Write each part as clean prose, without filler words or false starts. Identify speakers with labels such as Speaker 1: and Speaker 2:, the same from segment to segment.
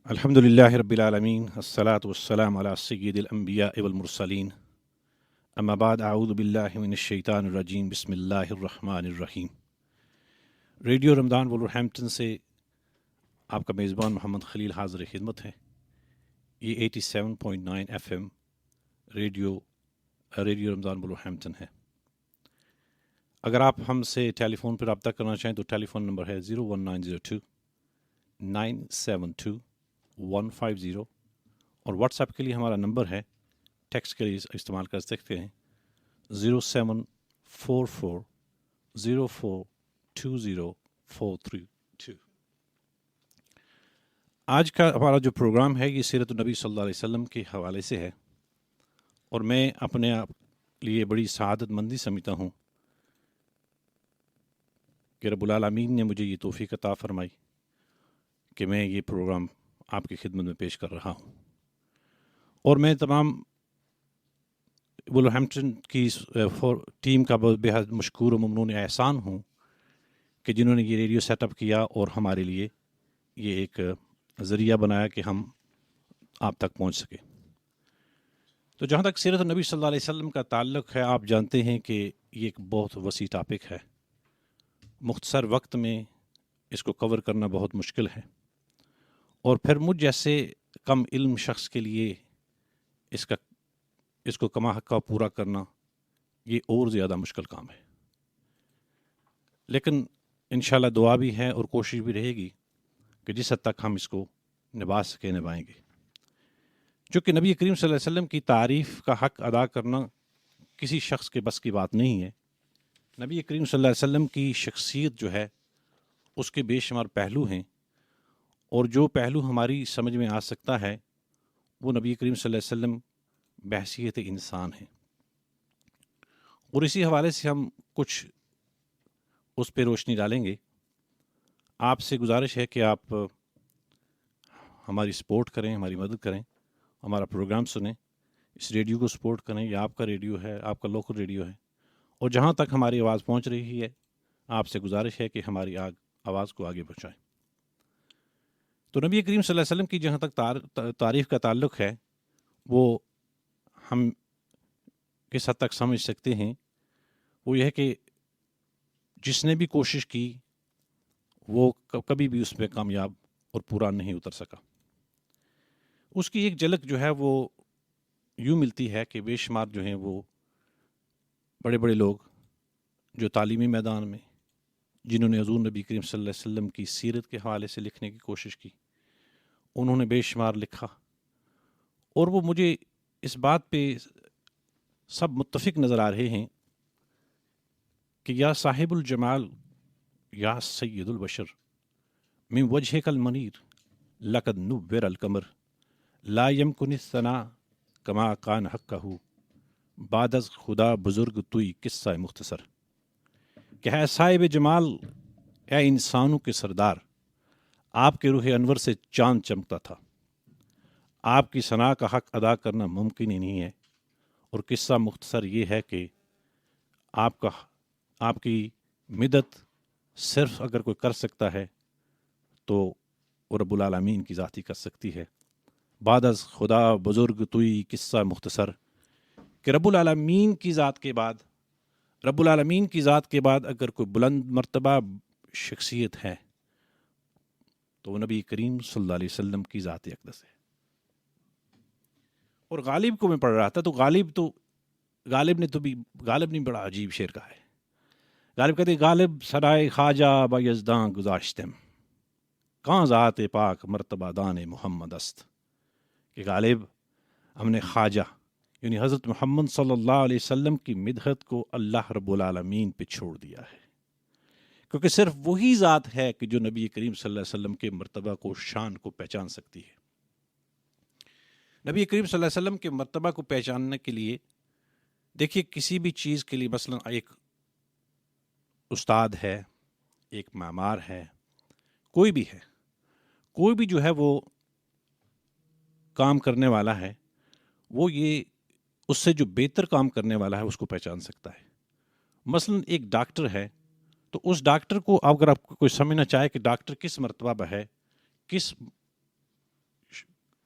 Speaker 1: الحمدللہ رب العالمین الصلاۃ والسلام علی سید الانبیاء والمرسلین اما بعد اعوذ باللہ من الشیطان الرجیم بسم اللہ الرحمن الرحیم۔ ریڈیو رمضان وولورہیمپٹن سے آپ کا میزبان محمد خلیل حاضر خدمت ہے۔ یہ 87.9 FM ریڈیو رمضان وولورہیمپٹن ہے۔ اگر آپ ہم سے ٹیلی فون پر رابطہ کرنا چاہیں تو ٹیلی فون نمبر ہے 01902 972 150 اور واٹس ایپ کے لیے ہمارا نمبر ہے، ٹیکسٹ کے لیے استعمال کر سکتے ہیں 0744 0420 432۔ آج کا ہمارا جو پروگرام ہے یہ سیرت النبی صلی اللہ علیہ وسلم کے حوالے سے ہے، اور میں اپنے آپ لیے بڑی سعادت مندی سمجھتا ہوں کہ رب العالمین نے مجھے یہ توفیق عطا فرمائی کہ میں یہ پروگرام آپ کی خدمت میں پیش کر رہا ہوں، اور میں تمام وولورہیمپٹن کی ٹیم کا بے حد مشکور و ممنون احسان ہوں کہ جنہوں نے یہ ریڈیو سیٹ اپ کیا اور ہمارے لیے یہ ایک ذریعہ بنایا کہ ہم آپ تک پہنچ سکیں۔ تو جہاں تک سیرت النبی صلی اللہ علیہ وسلم کا تعلق ہے، آپ جانتے ہیں کہ یہ ایک بہت وسیع ٹاپک ہے، مختصر وقت میں اس کو کور کرنا بہت مشکل ہے، اور پھر مجھ جیسے کم علم شخص کے لیے اس کو کما حقہ پورا کرنا یہ اور زیادہ مشکل کام ہے، لیکن انشاءاللہ دعا بھی ہے اور کوشش بھی رہے گی کہ جس حد تک ہم اس کو نبھائیں گے۔ چونکہ نبی کریم صلی اللہ علیہ وسلم کی تعریف کا حق ادا کرنا کسی شخص کے بس کی بات نہیں ہے۔ نبی کریم صلی اللہ علیہ وسلم کی شخصیت جو ہے اس کے بے شمار پہلو ہیں، اور جو پہلو ہماری سمجھ میں آ سکتا ہے وہ نبی کریم صلی اللہ علیہ وسلم بحیثیت انسان ہیں، اور اسی حوالے سے ہم کچھ اس پہ روشنی ڈالیں گے۔ آپ سے گزارش ہے کہ آپ ہماری سپورٹ کریں، ہماری مدد کریں، ہمارا پروگرام سنیں، اس ریڈیو کو سپورٹ کریں۔ یہ آپ کا ریڈیو ہے، آپ کا لوکل ریڈیو ہے، اور جہاں تک ہماری آواز پہنچ رہی ہے آپ سے گزارش ہے کہ ہماری آواز کو آگے پہنچائیں۔ تو نبی کریم صلی اللہ علیہ وسلم کی جہاں تک تعریف کا تعلق ہے، وہ ہم کس حد تک سمجھ سکتے ہیں، وہ یہ ہے کہ جس نے بھی کوشش کی وہ کبھی بھی اس میں کامیاب اور پورا نہیں اتر سکا۔ اس کی ایک جھلک جو ہے وہ یوں ملتی ہے کہ بے شمار جو ہیں وہ بڑے بڑے لوگ جو تعلیمی میدان میں، جنہوں نے حضور نبی کریم صلی اللہ علیہ وسلم کی سیرت کے حوالے سے لکھنے کی کوشش کی، انہوں نے بے شمار لکھا، اور وہ مجھے اس بات پہ سب متفق نظر آ رہے ہیں کہ یا صاحب الجمال یا سید البشر من وجهک المنیر لقد نور القمر لا یمکن الثناء کما کان حقہ بعد از خدا بزرگ توئی قصہ مختصر، کہ ہے صاحب جمال، اے انسانوں کے سردار، آپ کے روح انور سے چاند چمکتا تھا، آپ کی ثنا کا حق ادا کرنا ممکن ہی نہیں ہے، اور قصہ مختصر یہ ہے کہ آپ کی مدد صرف اگر کوئی کر سکتا ہے تو وہ رب العالمین کی ذات ہی کر سکتی ہے۔ بعد از خدا بزرگ توئی قصہ مختصر، کہ رب العالمین کی ذات کے بعد اگر کوئی بلند مرتبہ شخصیت ہے تو وہ نبی کریم صلی اللہ علیہ وسلم کی ذات اقدس ہے۔ اور غالب کو میں پڑھ رہا تھا تو غالب نے بڑا عجیب شعر کہا ہے۔ غالب کہتے غالب سرائے خواجہ با یزداں گذاشتم، کہاں ذات پاک مرتبہ دان محمد است، کہ غالب ہم نے خواجہ یعنی حضرت محمد صلی اللہ علیہ وسلم کی مدحت کو اللہ رب العالمین پہ چھوڑ دیا ہے، کیونکہ صرف وہی ذات ہے کہ جو نبی کریم صلی اللہ علیہ وسلم کے مرتبہ کو، شان کو پہچان سکتی ہے۔ نبی کریم صلی اللہ علیہ وسلم کے مرتبہ کو پہچاننے کے لیے دیکھیے، کسی بھی چیز کے لیے مثلا ایک استاد ہے، ایک معمار ہے، کوئی بھی جو ہے وہ کام کرنے والا ہے، وہ یہ اس سے جو بہتر کام کرنے والا ہے اس کو پہچان سکتا ہے۔ مثلا ایک ڈاکٹر ہے تو اس ڈاکٹر کو اگر آپ کوئی سمجھنا چاہے کہ ڈاکٹر کس مرتبہ پہ ہے، کس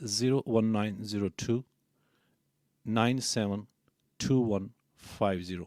Speaker 1: 01902 972150,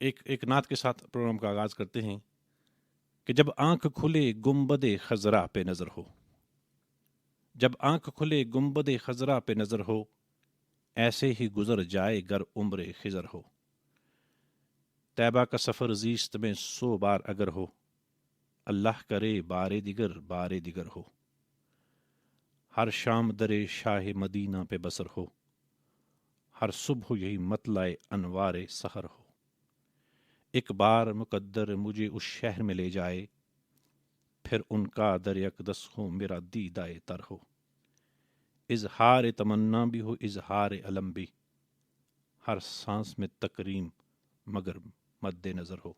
Speaker 1: ایک نعت کے ساتھ پروگرام کا آغاز کرتے ہیں کہ جب آنکھ کھلے گنبد خضرا پہ نظر ہو، جب آنکھ کھلے گنبد خضرا پہ نظر ہو، ایسے ہی گزر جائے گر عمر خضر ہو، طیبہ کا سفر زیست میں 100 بار اگر ہو، اللہ کرے بارے دیگر ہو، ہر شام در شاہ مدینہ پہ بسر ہو، ہر صبح یہی مطلع انوار سحر ہو، ایک بار مقدر مجھے اس شہر میں لے جائے، پھر ان کا در اقدس ہو میرا دیدائے تر ہو، اظہار تمنا بھی ہو اظہار علم بھی، ہر سانس میں تکریم مگر مد نظر ہو،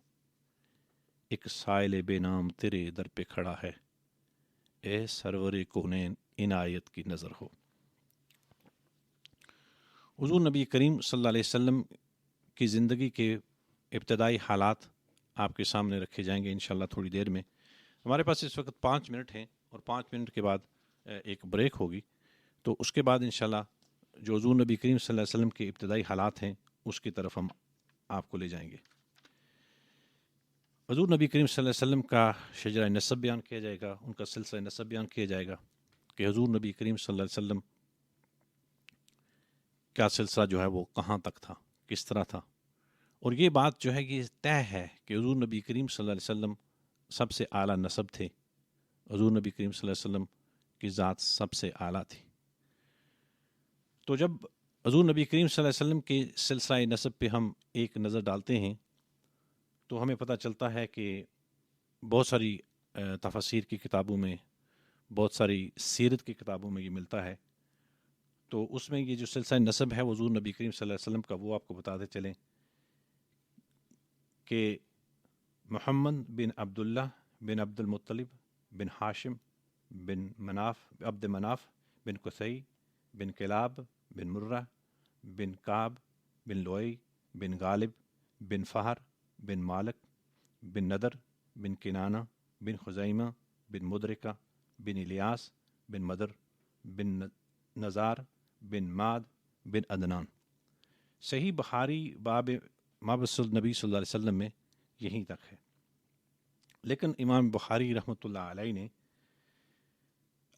Speaker 1: ایک سائل بے نام تیرے در پہ کھڑا ہے، اے سرور کونین عنایت کی نظر ہو۔ حضور نبی کریم صلی اللہ علیہ وسلم کی زندگی کے ابتدائی حالات آپ کے سامنے رکھے جائیں گے انشاءاللہ تھوڑی دیر میں۔ ہمارے پاس اس وقت 5 منٹ ہیں اور 5 منٹ کے بعد ایک بریک ہوگی، تو اس کے بعد انشاءاللہ جو حضور نبی کریم صلی اللہ علیہ وسلم کے ابتدائی حالات ہیں اس کی طرف ہم آپ کو لے جائیں گے۔ حضور نبی کریم صلی اللہ علیہ وسلم کا شجرہ نسب بیان کیا جائے گا، ان کا سلسلہ نسب بیان کیا جائے گا کہ حضور نبی کریم صلی اللہ علیہ وسلم کا سلسلہ جو ہے وہ کہاں تک تھا، کس طرح تھا، اور یہ بات جو ہے کہ طے ہے کہ حضور نبی کریم صلی اللہ علیہ وسلم سب سے اعلیٰ نسب تھے، حضور نبی کریم صلی اللہ علیہ وسلم کی ذات سب سے اعلیٰ تھی۔ تو جب حضور نبی کریم صلی اللہ علیہ وسلم کے سلسلہ نسب پہ ہم ایک نظر ڈالتے ہیں تو ہمیں پتہ چلتا ہے کہ بہت ساری تفاسیر کی کتابوں میں، بہت ساری سیرت کی کتابوں میں یہ ملتا ہے، تو اس میں یہ جو سلسلہ نسب ہے حضور نبی کریم صلی اللہ علیہ وسلم کا وہ آپ کو بتاتے چلیں کہ محمد بن عبداللہ بن عبد المطلب بن ہاشم بن عبد مناف بن قصی بن کلاب بن مرہ بن کعب بن لوئی بن غالب بن فہر بن مالک بن ندر بن کنانہ بن خزیمہ بن مدرکہ بن الیاس بن مدر بن نزار بن ماد بن عدنان۔ صحیح بخاری باب مابعث النبی صلی اللہ علیہ وسلم میں یہیں تک ہے، لیکن امام بخاری رحمۃ اللہ علیہ نے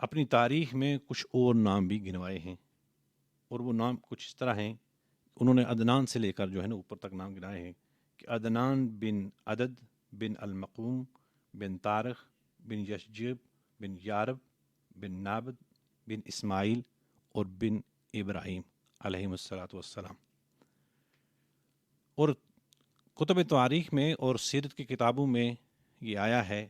Speaker 1: اپنی تاریخ میں کچھ اور نام بھی گنوائے ہیں، اور وہ نام کچھ اس طرح ہیں، انہوں نے عدنان سے لے کر جو ہے نا اوپر تک نام گنائے ہیں کہ عدنان بن عدد بن المقوم بن طارق بن یشجب بن یارب بن نابد بن اسماعیل اور بن ابراہیم علیہ الصلاۃ والسلام۔ اور کتب تاریخ میں اور سیرت کی کتابوں میں یہ آیا ہے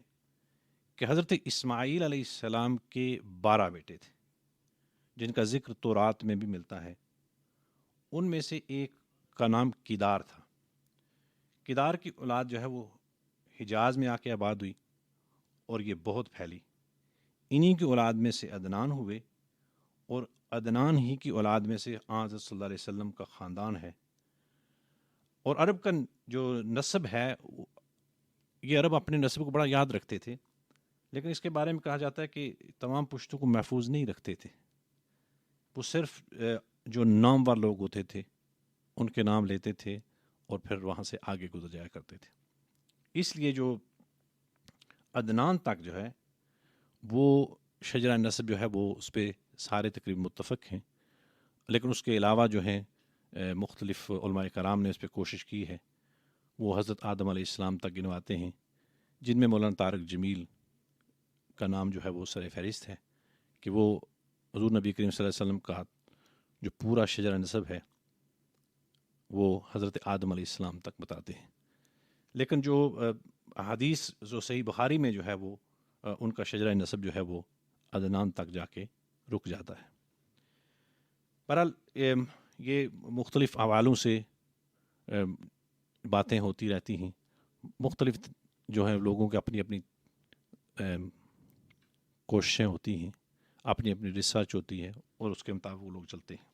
Speaker 1: کہ حضرت اسماعیل علیہ السلام کے 12 بیٹے تھے جن کا ذکر تورات میں بھی ملتا ہے، ان میں سے ایک کا نام کدار تھا۔ کدار کی اولاد جو ہے وہ حجاز میں آ کے آباد ہوئی اور یہ بہت پھیلی، انہی کی اولاد میں سے عدنان ہوئے، اور عدنان ہی کی اولاد میں سے حضرت صلی اللہ علیہ وسلم کا خاندان ہے۔ اور عرب کا جو نسب ہے یہ عرب اپنے نسب کو بڑا یاد رکھتے تھے، لیکن اس کے بارے میں کہا جاتا ہے کہ تمام پشتوں کو محفوظ نہیں رکھتے تھے، وہ صرف جو نامور لوگ ہوتے تھے ان کے نام لیتے تھے اور پھر وہاں سے آگے گزر جایا کرتے تھے۔ اس لیے جو عدنان تک جو ہے وہ شجرہ نسب جو ہے وہ اس پہ سارے تقریباً متفق ہیں، لیکن اس کے علاوہ جو ہیں مختلف علماء کرام نے اس پہ کوشش کی ہے، وہ حضرت آدم علیہ السلام تک گنواتے ہیں، جن میں مولانا طارق جمیل کا نام جو ہے وہ سر فہرست ہے کہ وہ حضور نبی کریم صلی اللہ علیہ وسلم کا جو پورا شجرہ نسب ہے وہ حضرت آدم علیہ السلام تک بتاتے ہیں، لیکن جو احادیث جو صحیح بخاری میں جو ہے وہ ان کا شجرہ نسب جو ہے وہ عدنان تک جا کے رک جاتا ہے۔ بہرحال یہ مختلف حوالوں سے باتیں ہوتی رہتی ہیں، مختلف جو ہیں لوگوں کی اپنی اپنی کوششیں ہوتی ہیں، اپنی اپنی ریسرچ ہوتی ہے اور اس کے مطابق وہ لوگ چلتے ہیں۔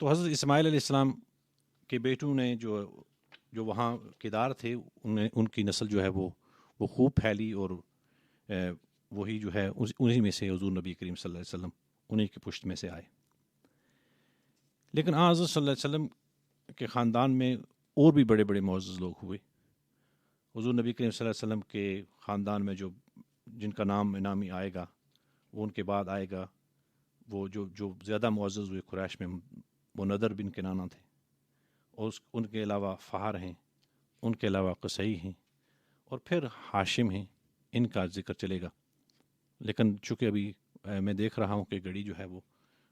Speaker 1: تو حضرت اسماعیل علیہ السلام کے بیٹوں نے جو وہاں کدار تھے ان کی نسل جو ہے وہ خوب پھیلی، اور وہی جو ہے انہی میں سے حضور نبی کریم صلی اللہ علیہ وسلم انہی کی پشت میں سے آئے۔ لیکن حضرت صلی اللہ علیہ وسلم کے خاندان میں اور بھی بڑے بڑے معزز لوگ ہوئے. حضور نبی کریم صلی اللہ علیہ وسلم کے خاندان میں جن کا نام انعامی آئے گا وہ ان کے بعد آئے گا. وہ جو زیادہ معزز ہوئے قریش میں وہ نضر بن کنانہ تھے, اور ان کے علاوہ فہر ہیں, ان کے علاوہ قصی ہیں, اور پھر ہاشم ہیں. ان کا ذکر چلے گا. لیکن چونکہ ابھی میں دیکھ رہا ہوں کہ گھڑی جو ہے وہ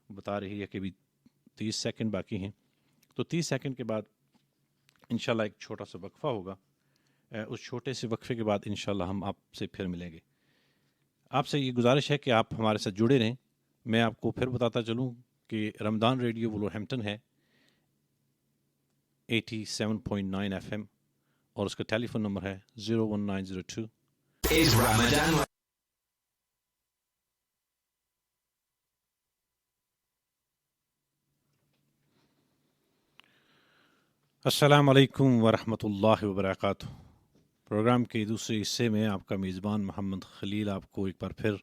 Speaker 1: بتا رہی ہے کہ ابھی 30 سیکنڈ باقی ہیں, تو 30 سیکنڈ کے بعد انشاءاللہ ایک چھوٹا سا وقفہ ہوگا. اس چھوٹے سے وقفے کے بعد انشاءاللہ ہم آپ سے پھر ملیں گے. آپ سے یہ گزارش ہے کہ آپ ہمارے ساتھ جڑے رہیں. میں آپ کو پھر بتاتا چلوں کہ رمضان ریڈیو ولورہمپٹن ہے 87.9 FM, اور اس کا ٹیلی فون نمبر ہے 01902.
Speaker 2: Is Ramadan
Speaker 1: السلام علیکم ورحمۃ اللہ وبرکاتہ. پروگرام کے دوسرے حصے میں آپ کا میزبان محمد خلیل آپ کو ایک بار پھر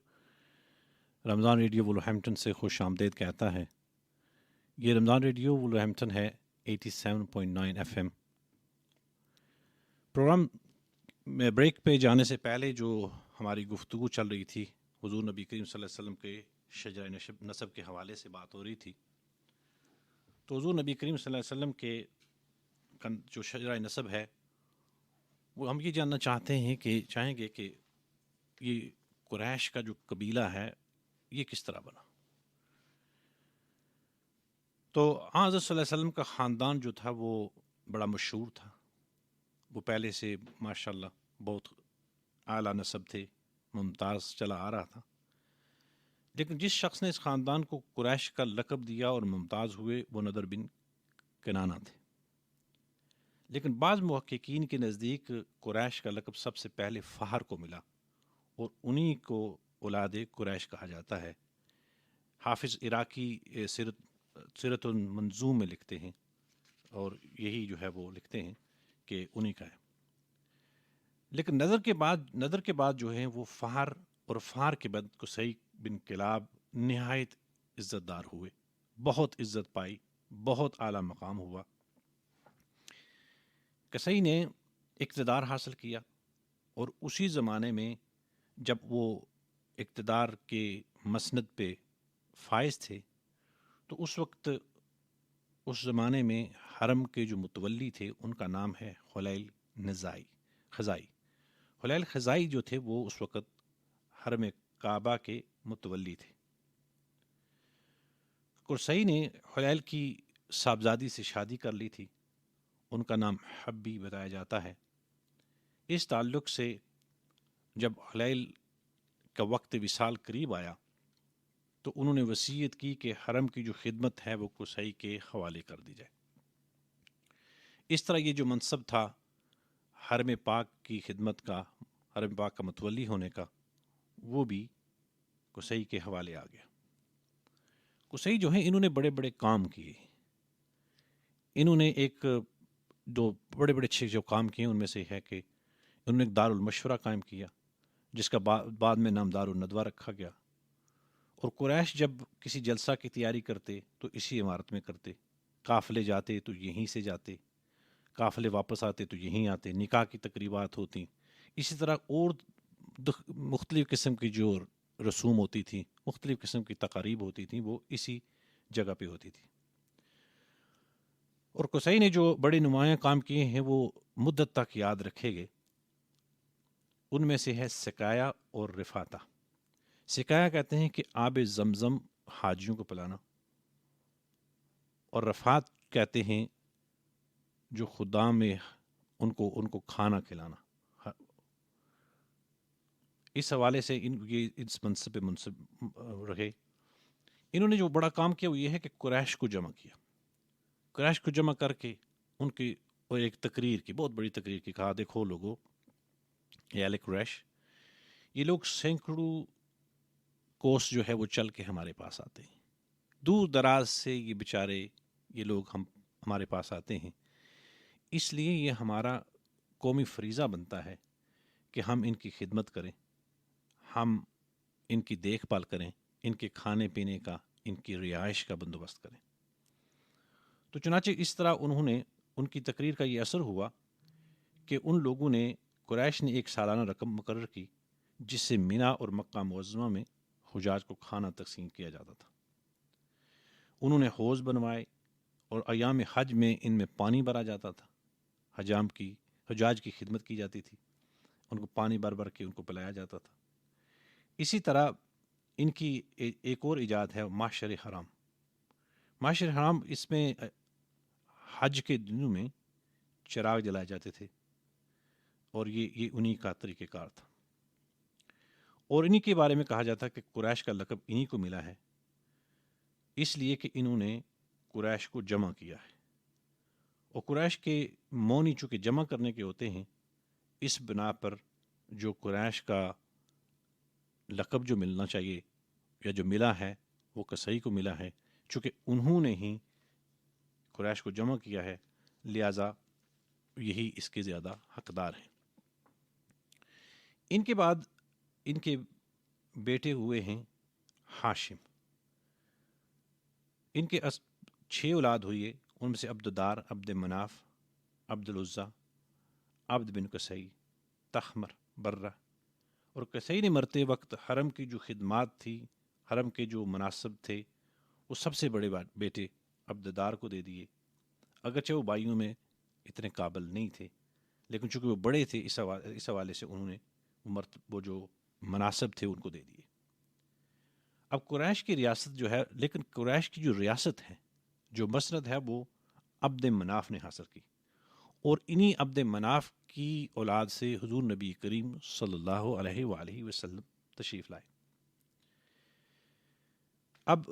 Speaker 1: رمضان ریڈیو ولورہمپٹن سے خوش آمدید کہتا ہے. یہ رمضان ریڈیو ولورہمپٹن ہے 87.9 FM. پروگرام میں بریک پہ جانے سے پہلے جو ہماری گفتگو چل رہی تھی, حضور نبی کریم صلی اللہ علیہ وسلم کے شجرہ نسب کے حوالے سے بات ہو رہی تھی. تو حضور نبی کریم صلی اللہ علیہ وسلم کے جو شجرہ نسب ہے وہ ہم یہ جاننا چاہیں گے کہ یہ قریش کا جو قبیلہ ہے یہ کس طرح بنا. تو حضرت صلی اللہ علیہ وسلم کا خاندان جو تھا وہ بڑا مشہور تھا. وہ پہلے سے ماشاءاللہ بہت اعلیٰ نسب تھے, ممتاز چلا آ رہا تھا. لیکن جس شخص نے اس خاندان کو قریش کا لقب دیا اور ممتاز ہوئے وہ نضر بن کنانہ تھے. لیکن بعض محققین کے نزدیک قریش کا لقب سب سے پہلے فہر کو ملا, اور انہی کو اولاد قریش کہا جاتا ہے. حافظ عراقی سیرت المنظوم میں لکھتے ہیں, اور یہی جو ہے وہ لکھتے ہیں کہ انہی کا ہے. لیکن نظر کے بعد جو ہیں وہ فہر, اور فہر کے بعد قصی بن کلاب نہایت عزت دار ہوئے, بہت عزت پائی, بہت اعلیٰ مقام ہوا. قصی نے اقتدار حاصل کیا, اور اسی زمانے میں جب وہ اقتدار کے مسند پہ فائز تھے تو اس وقت اس زمانے میں حرم کے جو متولی تھے ان کا نام ہے حلیل خزائی. حلیل خزائی جو تھے وہ اس وقت حرم کعبہ کے متولی تھے. قرصی نے حلیل کی صاحبزادی سے شادی کر لی تھی, ان کا نام حبی بتایا جاتا ہے. اس تعلق سے جب حلیل کا وقت وصال قریب آیا تو انہوں نے وصیت کی کہ حرم کی جو خدمت ہے وہ قصی کے حوالے کر دی جائے. اس طرح یہ جو منصب تھا حرم پاک کی خدمت کا, حرم پاک کا متولی ہونے کا, وہ بھی قصی کے حوالے آ گیا. قصی جو ہیں انہوں نے بڑے بڑے کام کیے. انہوں نے دو بڑے بڑے اچھے جو کام کیے ان میں سے ہے کہ انہوں نے ایک دار المشورہ قائم کیا جس کا بعد میں نام دار الندوہ رکھا گیا. اور قریش جب کسی جلسہ کی تیاری کرتے تو اسی عمارت میں کرتے. قافلے جاتے تو یہیں سے جاتے, قافلے واپس آتے تو یہیں آتے. نکاح کی تقریبات ہوتی, اسی طرح اور مختلف قسم کی جو رسوم ہوتی تھی, مختلف قسم کی تقاریب ہوتی تھیں, وہ اسی جگہ پہ ہوتی تھی. اور قصی نے جو بڑے نمایاں کام کیے ہیں وہ مدت تک یاد رکھے گئے. ان میں سے ہے سقایا اور رفاتہ. سقایا کہتے ہیں کہ آب زمزم حاجیوں کو پلانا, اور رفات کہتے ہیں جو خدام میں ان کو کھانا کھلانا. اس حوالے سے یہ اس منصب پہ منصب رہے. انہوں نے جو بڑا کام کیا وہ یہ ہے کہ قریش کو جمع کیا. قریش کو جمع کر کے ان کی اور ایک تقریر کی, بہت بڑی تقریر کی, کہا دیکھو لوگو, یہ اہل قریش, یہ لوگ سینکڑوں کوس جو ہے وہ چل کے ہمارے پاس آتے ہیں, دور دراز سے یہ بیچارے یہ لوگ ہمارے پاس آتے ہیں. اس لیے یہ ہمارا قومی فریضہ بنتا ہے کہ ہم ان کی خدمت کریں, ہم ان کی دیکھ بھال کریں, ان کے کھانے پینے کا, ان کی رہائش کا بندوبست کریں. تو چنانچہ اس طرح انہوں نے ان کی تقریر کا یہ اثر ہوا کہ ان لوگوں نے قریش نے ایک سالانہ رقم مقرر کی جس سے مینا اور مکہ معظمہ میں حجاج کو کھانا تقسیم کیا جاتا تھا. انہوں نے حوض بنوائے اور ایام حج میں ان میں پانی بھرا جاتا تھا. حجاج کی خدمت کی جاتی تھی، ان کو پانی بھر کے ان کو پلایا جاتا تھا. اسی طرح ان کی ایک اور ایجاد ہے معشر حرام. معشر حرام اس میں حج کے دنوں میں چراغ جلائے جاتے تھے اور یہ انہی کا طریقہ کار تھا. اور انہی کے بارے میں کہا جاتا ہے کہ قریش کا لقب انہی کو ملا ہے اس لیے کہ انہوں نے قریش کو جمع کیا ہے. اور قریش کے مونی چونکہ جمع کرنے کے ہوتے ہیں، اس بنا پر جو قریش کا لقب جو ملنا چاہیے یا جو ملا ہے وہ قصی کو ملا ہے، چونکہ انہوں نے ہی قریش کو جمع کیا ہے، لہذا یہی اس کے زیادہ حقدار ہیں. ان کے بعد ان کے بیٹے ہوئے ہیں ہاشم. ان کے 6 اولاد ہوئی ہے، ان میں سے عبدالدار، عبد مناف، عبد العزیٰ، عبد بن قصی، تخمر، برہ. اور قصی نے مرتے وقت حرم کی جو خدمات تھی، حرم کے جو مناسب تھے، وہ سب سے بڑے بیٹے عبدالدار کو دے دیے. اگرچہ وہ بھائیوں میں اتنے قابل نہیں تھے، لیکن چونکہ وہ بڑے تھے اس حوالے سے انہوں نے وہ جو مناسب تھے ان کو دے دیے. اب قریش کی ریاست جو ہے، لیکن قریش کی جو ریاست ہے، جو مسند ہے، وہ عبد مناف نے حاصل کی. اور انہی عبد مناف کی اولاد سے حضور نبی کریم صلی اللہ علیہ وآلہ وسلم تشریف لائے. اب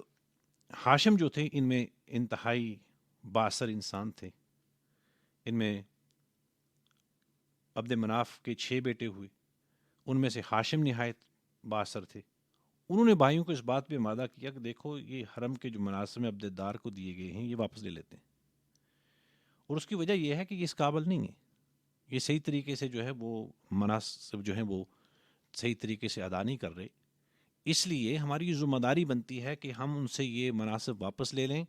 Speaker 1: ہاشم جو تھے ان میں انتہائی بااثر انسان تھے. ان میں عبد مناف کے 6 بیٹے ہوئے، ان میں سے ہاشم نہایت بااثر تھے. انہوں نے بھائیوں کو اس بات پہ آمادہ کیا کہ دیکھو یہ حرم کے جو مناسب عبدالدار کو دیے گئے ہیں یہ واپس لے لیتے ہیں. اور اس کی وجہ یہ ہے کہ یہ اس قابل نہیں ہے، یہ صحیح طریقے سے جو ہے وہ مناسب جو ہیں وہ صحیح طریقے سے ادا نہیں کر رہے. اس لیے ہماری یہ ذمہ داری بنتی ہے کہ ہم ان سے یہ مناسب واپس لے لیں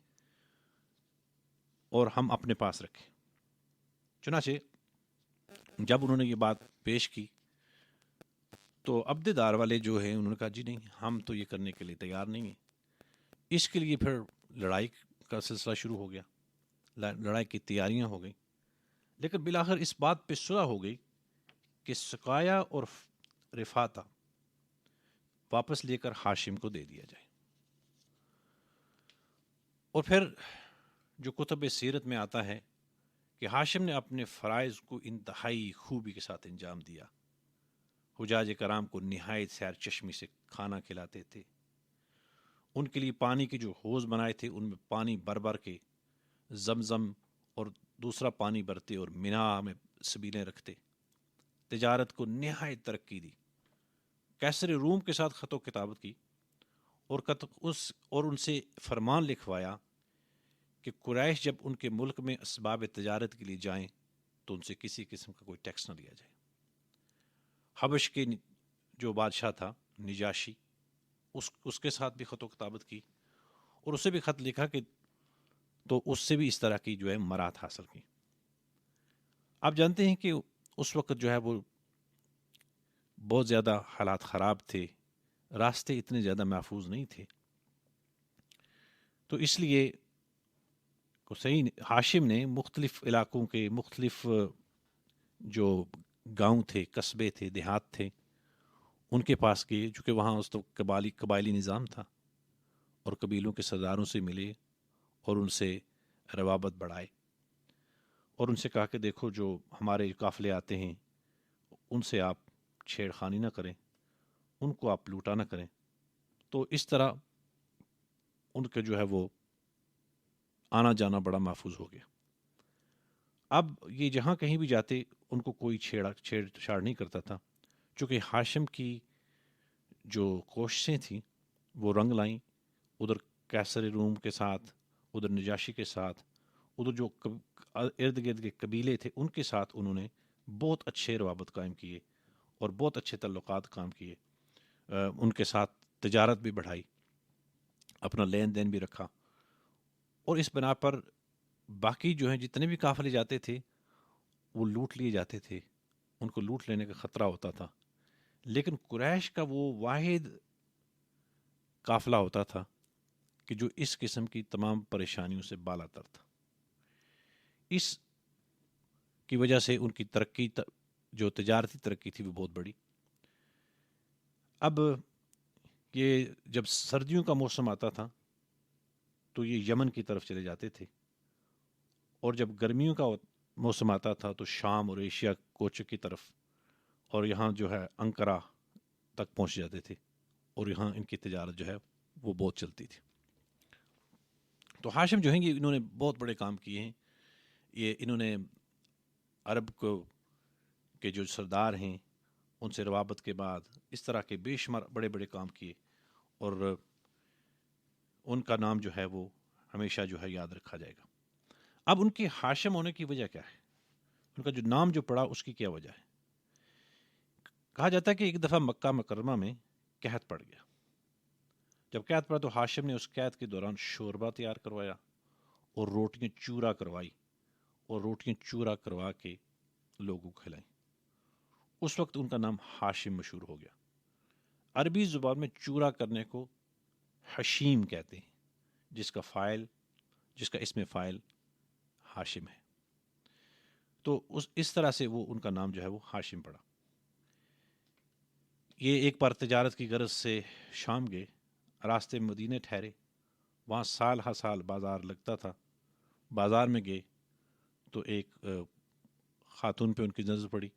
Speaker 1: اور ہم اپنے پاس رکھیں. چنانچہ جب انہوں نے یہ بات پیش کی تو عبدالدار والے جو ہیں انہوں نے کہا جی نہیں، ہم تو یہ کرنے کے لیے تیار نہیں ہیں. اس کے لیے پھر لڑائی کا سلسلہ شروع ہو گیا، لڑائی کی تیاریاں ہو گئیں. لیکن بالآخر اس بات پہ صلح ہو گئی کہ سقایا اور رفاتہ واپس لے کر ہاشم کو دے دیا جائے. اور پھر جو کتب سیرت میں آتا ہے کہ ہاشم نے اپنے فرائض کو انتہائی خوبی کے ساتھ انجام دیا. حجاج کرام کو نہایت سیر چشمی سے کھانا کھلاتے تھے. ان کے لیے پانی کے جو حوض بنائے تھے ان میں پانی بھر کے زمزم اور دوسرا پانی بھرتے اور مینا میں سبیلیں رکھتے. تجارت کو نہایت ترقی دی. قیصر روم کے ساتھ خط و کتابت کی اور ان سے فرمان لکھوایا کہ قریش جب ان کے ملک میں اسباب تجارت کے لیے جائیں تو ان سے کسی قسم کا کوئی ٹیکس نہ لیا جائے. حبش کے جو بادشاہ تھا نجاشی، اس کے ساتھ بھی خط و کتابت کی اور اسے بھی خط لکھا کہ تو اس سے بھی اس طرح کی جو ہے مراد حاصل کی. آپ جانتے ہیں کہ اس وقت جو ہے وہ بہت زیادہ حالات خراب تھے، راستے اتنے زیادہ محفوظ نہیں تھے. تو اس لیے ہاشم نے مختلف علاقوں کے مختلف جو گاؤں تھے، قصبے تھے، دیہات تھے، ان کے پاس گئے، چونکہ وہاں اس وقت قبائلی نظام تھا، اور قبیلوں کے سرداروں سے ملے اور ان سے روابط بڑھائے اور ان سے کہا کہ دیکھو جو ہمارے قافلے آتے ہیں ان سے آپ چھیڑ خانی نہ کریں، ان کو آپ لوٹا نہ کریں. تو اس طرح ان کا جو ہے وہ آنا جانا بڑا محفوظ ہو گیا. اب یہ جہاں کہیں بھی جاتے ان کو کوئی چھیڑ چھاڑ نہیں کرتا تھا، چونکہ ہاشم کی جو کوششیں تھیں وہ رنگ لائیں. ادھر قیصر روم کے ساتھ، ادھر نجاشی کے ساتھ، ادھر جو ارد گرد کے قبیلے تھے ان کے ساتھ انہوں نے بہت اچھے روابط قائم کیے اور بہت اچھے تعلقات قائم کیے. ان کے ساتھ تجارت بھی بڑھائی، اپنا لین دین بھی رکھا. اور اس بنا پر باقی جو ہیں جتنے بھی قافلے جاتے تھے وہ لوٹ لیے جاتے تھے، ان کو لوٹ لینے کا خطرہ ہوتا تھا، لیکن قریش کا وہ واحد قافلہ ہوتا تھا کہ جو اس قسم کی تمام پریشانیوں سے بالا تر تھا. اس کی وجہ سے ان کی ترقی جو تجارتی ترقی تھی وہ بہت بڑی. اب یہ جب سردیوں کا موسم آتا تھا تو یہ یمن کی طرف چلے جاتے تھے، اور جب گرمیوں کا موسم آتا تھا تو شام اور ایشیا کوچک کی طرف، اور یہاں جو ہے انقرہ تک پہنچ جاتے تھے، اور یہاں ان کی تجارت جو ہے وہ بہت چلتی تھی. تو ہاشم جو ہیں یہ انہوں نے بہت بڑے کام کیے ہیں. یہ انہوں نے عرب کو کے جو سردار ہیں ان سے روابط کے بعد اس طرح کے بے شمار بڑے بڑے کام کیے، اور ان کا نام جو ہے وہ ہمیشہ جو ہے یاد رکھا جائے گا. اب ان کے ہاشم ہونے کی وجہ کیا ہے؟ ان کا جو نام جو پڑا اس کی کیا وجہ ہے؟ کہا جاتا ہے کہ ایک دفعہ مکہ مکرمہ میں قحط پڑ گیا. جب قحط پڑا تو ہاشم نے اس قحط کے دوران شوربہ تیار کروایا اور روٹیاں چورا کروائی، اور روٹیاں چورا کروا کے لوگوں کو کھلائیں. اس وقت ان کا نام ہاشم مشہور ہو گیا. عربی زبان میں چورا کرنے کو حشیم کہتے ہیں، جس کا اسم فاعل ہاشم ہے. تو اس طرح سے وہ ان کا نام جو ہے وہ ہاشم پڑا. یہ ایک بار تجارت کی غرض سے شام گئے، راستے میں مدینے ٹھہرے، وہاں سال ہر سال بازار لگتا تھا. بازار میں گئے تو ایک خاتون پہ ان کی نظر پڑی.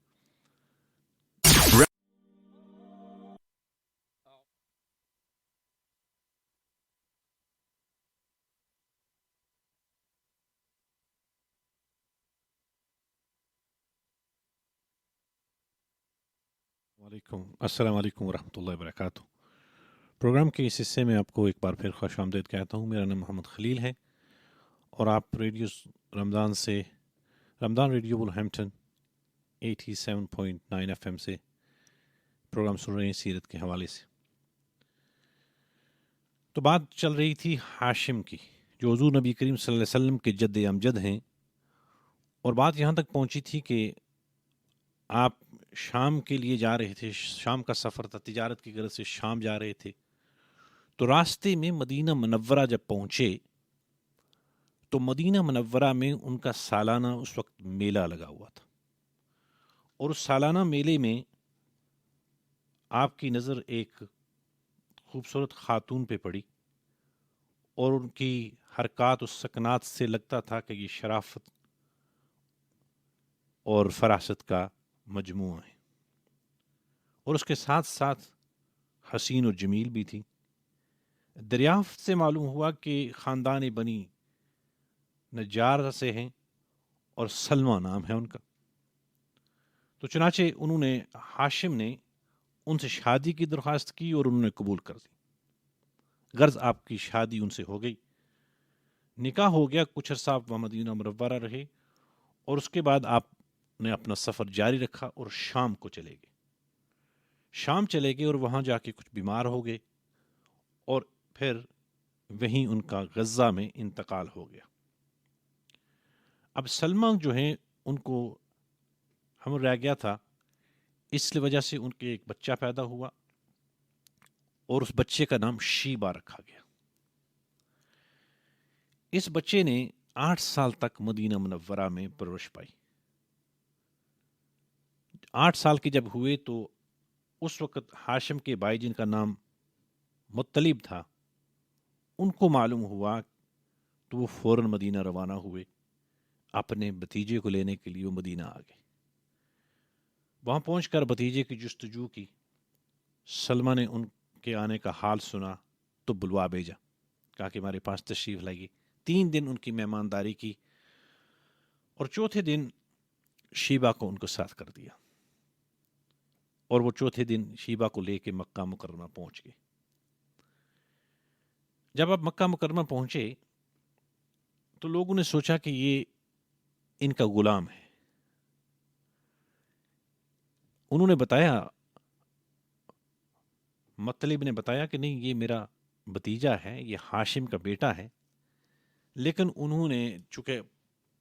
Speaker 1: السلام علیکم ورحمۃ اللہ وبرکاتہ. پروگرام کے اس حصے میں آپ کو ایک بار پھر خوش آمدید کہتا ہوں. میرا نام محمد خلیل ہے، اور آپ رمضان ریڈیو بلہیمپٹن 87.9 FM سے پروگرام سن رہے ہیں سیرت کے حوالے سے. تو بات چل رہی تھی ہاشم کی، جو حضور نبی کریم صلی اللہ علیہ وسلم کے جد امجد ہیں، اور بات یہاں تک پہنچی تھی کہ آپ شام کے لیے جا رہے تھے، شام کا سفر تھا، تجارت کی غرض سے شام جا رہے تھے. تو راستے میں مدینہ منورہ جب پہنچے تو مدینہ منورہ میں ان کا سالانہ اس وقت میلہ لگا ہوا تھا، اور اس سالانہ میلے میں آپ کی نظر ایک خوبصورت خاتون پہ پڑی، اور ان کی حرکات و سکنات سے لگتا تھا کہ یہ شرافت اور فراست کا مجموعہ ہے، اور اس کے ساتھ ساتھ حسین و جمیل بھی تھی. دریافت سے معلوم ہوا کہ خاندان بنی نجار سے ہیں، اور سلمہ نام ہے ان کا. تو چنانچہ ہاشم نے ان سے شادی کی درخواست کی، اور انہوں نے قبول کر دی. غرض آپ کی شادی ان سے ہو گئی، نکاح ہو گیا. کچھ عرصہ آپ مدینہ منورہ رہے، اور اس کے بعد آپ نے اپنا سفر جاری رکھا اور شام کو چلے گئے، اور وہاں جا کے کچھ بیمار ہو گئے، اور پھر وہیں ان کا غزہ میں انتقال ہو گیا. اب سلمہ جو ہیں ان کو ہم رہ گیا تھا، اس وجہ سے ان کے ایک بچہ پیدا ہوا، اور اس بچے کا نام شیبہ رکھا گیا. اس بچے نے 8 سال تک مدینہ منورہ میں پرورش پائی. 8 سال کے جب ہوئے تو اس وقت ہاشم کے بھائی جن کا نام مطلب تھا، ان کو معلوم ہوا تو وہ فوراً مدینہ روانہ ہوئے. اپنے بھتیجے کو لینے کے لیے وہ مدینہ آ گئے. وہاں پہنچ کر بھتیجے کی جستجو کی. سلمہ نے ان کے آنے کا حال سنا تو بلوا بھیجا، کہا کہ ہمارے پاس تشریف لائیے. 3 دن ان کی مہمانداری کی، اور چوتھے دن شیبہ کو ان کو ساتھ کر دیا، اور وہ چوتھے دن شیبہ کو لے کے مکہ مکرمہ پہنچ گئے. جب آپ مکہ مکرمہ پہنچے تو لوگوں نے سوچا کہ یہ ان کا غلام ہے. انہوں نے بتایا، مطلب نے بتایا کہ نہیں، یہ میرا بھتیجا ہے، یہ ہاشم کا بیٹا ہے. لیکن انہوں نے چونکہ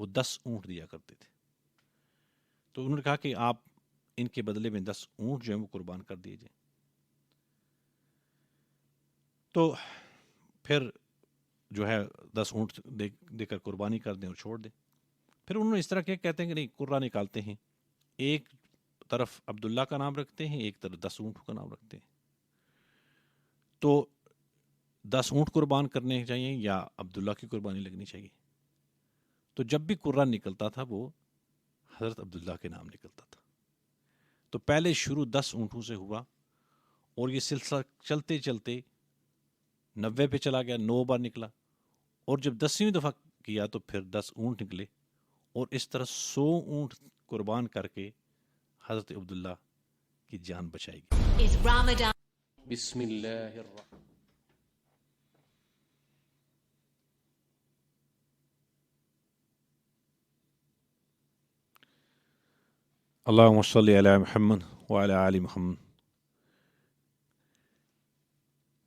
Speaker 1: وہ 10 اونٹ دیا کرتے تھے. تو انہوں نے کہا کہ آپ ان کے بدلے میں 10 اونٹ جو ہیں وہ قربان کر دیے جائیں. تو پھر جو ہے 10 اونٹ دے کر قربانی کر دیں اور چھوڑ دیں. پھر انہوں نے اس طرح کیا، کہتے ہیں کہ نہیں، قرہ نکالتے ہیں، ایک طرف عبداللہ کا نام رکھتے ہیں، ایک طرف 10 اونٹ کا نام رکھتے ہیں. تو 10 اونٹ قربان کرنے چاہیے یا عبداللہ کی قربانی لگنی چاہیے. تو جب بھی قرہ نکلتا تھا وہ حضرت عبداللہ کے نام نکلتا تھا. تو پہلے شروع 10 اونٹوں سے ہوا اور یہ سلسلہ چلتے چلتے 90 پہ چلا گیا، 9 بار نکلا، اور جب 10ویں دفعہ کیا تو پھر 10 اونٹ نکلے، اور اس طرح 100 اونٹ قربان کر کے حضرت عبداللہ کی جان بچائی گئی.
Speaker 3: Is Ramadan.
Speaker 4: بسم اللہ الرحمن.
Speaker 1: اللہم صلی علی محمد وعلی آل محمد.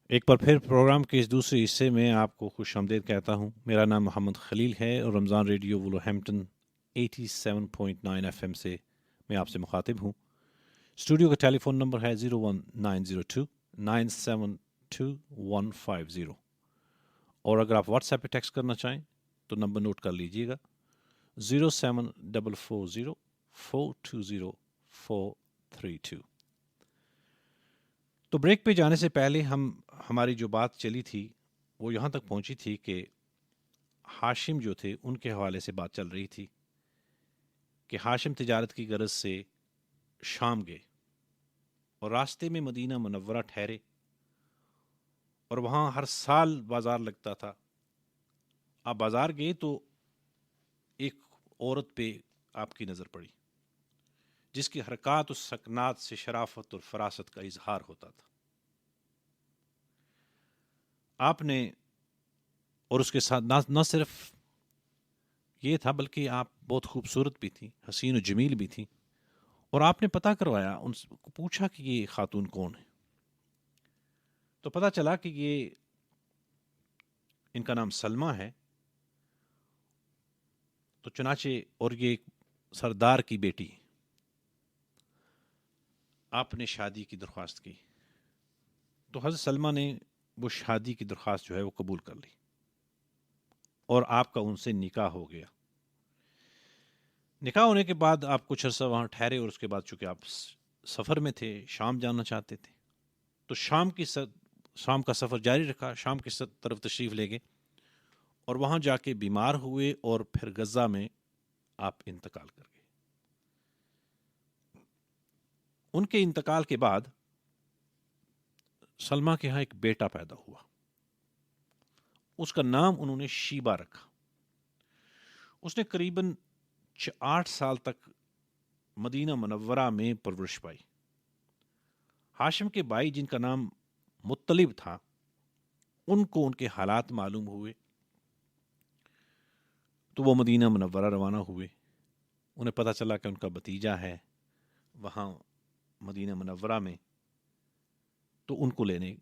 Speaker 1: ایک بار پھر پروگرام کے اس دوسرے حصے میں آپ کو خوش آمدید کہتا ہوں. میرا نام محمد خلیل ہے اور رمضان ریڈیو وولورہمپٹن 87.9 FM سے میں آپ سے مخاطب ہوں. اسٹوڈیو کا ٹیلی فون نمبر ہے 01902972150، اور اگر آپ واٹس ایپ پہ ٹیکسٹ کرنا چاہیں تو نمبر نوٹ کر لیجیے گا 07440420432. تو بریک پہ جانے سے پہلے ہماری جو بات چلی تھی وہ یہاں تک پہنچی تھی کہ ہاشم جو تھے ان کے حوالے سے بات چل رہی تھی کہ ہاشم تجارت کی غرض سے شام گئے اور راستے میں مدینہ منورہ ٹھہرے، اور وہاں ہر سال بازار لگتا تھا. آپ بازار گئے تو ایک عورت پہ آپ کی نظر پڑی جس کی حرکات و سکنات سے شرافت اور فراست کا اظہار ہوتا تھا. آپ نے، اور اس کے ساتھ نہ صرف یہ تھا بلکہ آپ بہت خوبصورت بھی تھی، حسین و جمیل بھی تھی، اور آپ نے پتہ کروایا، ان سے پوچھا کہ یہ خاتون کون ہے. تو پتہ چلا کہ یہ ان کا نام سلمہ ہے. تو چنانچہ، اور یہ ایک سردار کی بیٹی ہے. آپ نے شادی کی درخواست کی تو حضرت سلمہ نے وہ شادی کی درخواست جو ہے وہ قبول کر لی، اور آپ کا ان سے نکاح ہو گیا. نکاح ہونے کے بعد آپ کچھ عرصہ وہاں ٹھہرے، اور اس کے بعد چونکہ آپ سفر میں تھے، شام جانا چاہتے تھے، تو شام کا سفر جاری رکھا، شام کی طرف تشریف لے گئے، اور وہاں جا کے بیمار ہوئے، اور پھر غزہ میں آپ انتقال کر گئے. ان کے انتقال کے بعد سلمہ کے ہاں ایک بیٹا پیدا ہوا. اس کا نام انہوں نے شیبہ رکھا. اس نے قریباً 8 سال تک مدینہ منورہ میں پرورش پائی. ہاشم کے بھائی جن کا نام مطلب تھا، ان کو ان کے حالات معلوم ہوئے تو وہ مدینہ منورہ روانہ ہوئے. انہیں پتہ چلا کہ ان کا بھتیجا ہے وہاں مدینہ منورہ میں، تو ان کو لینے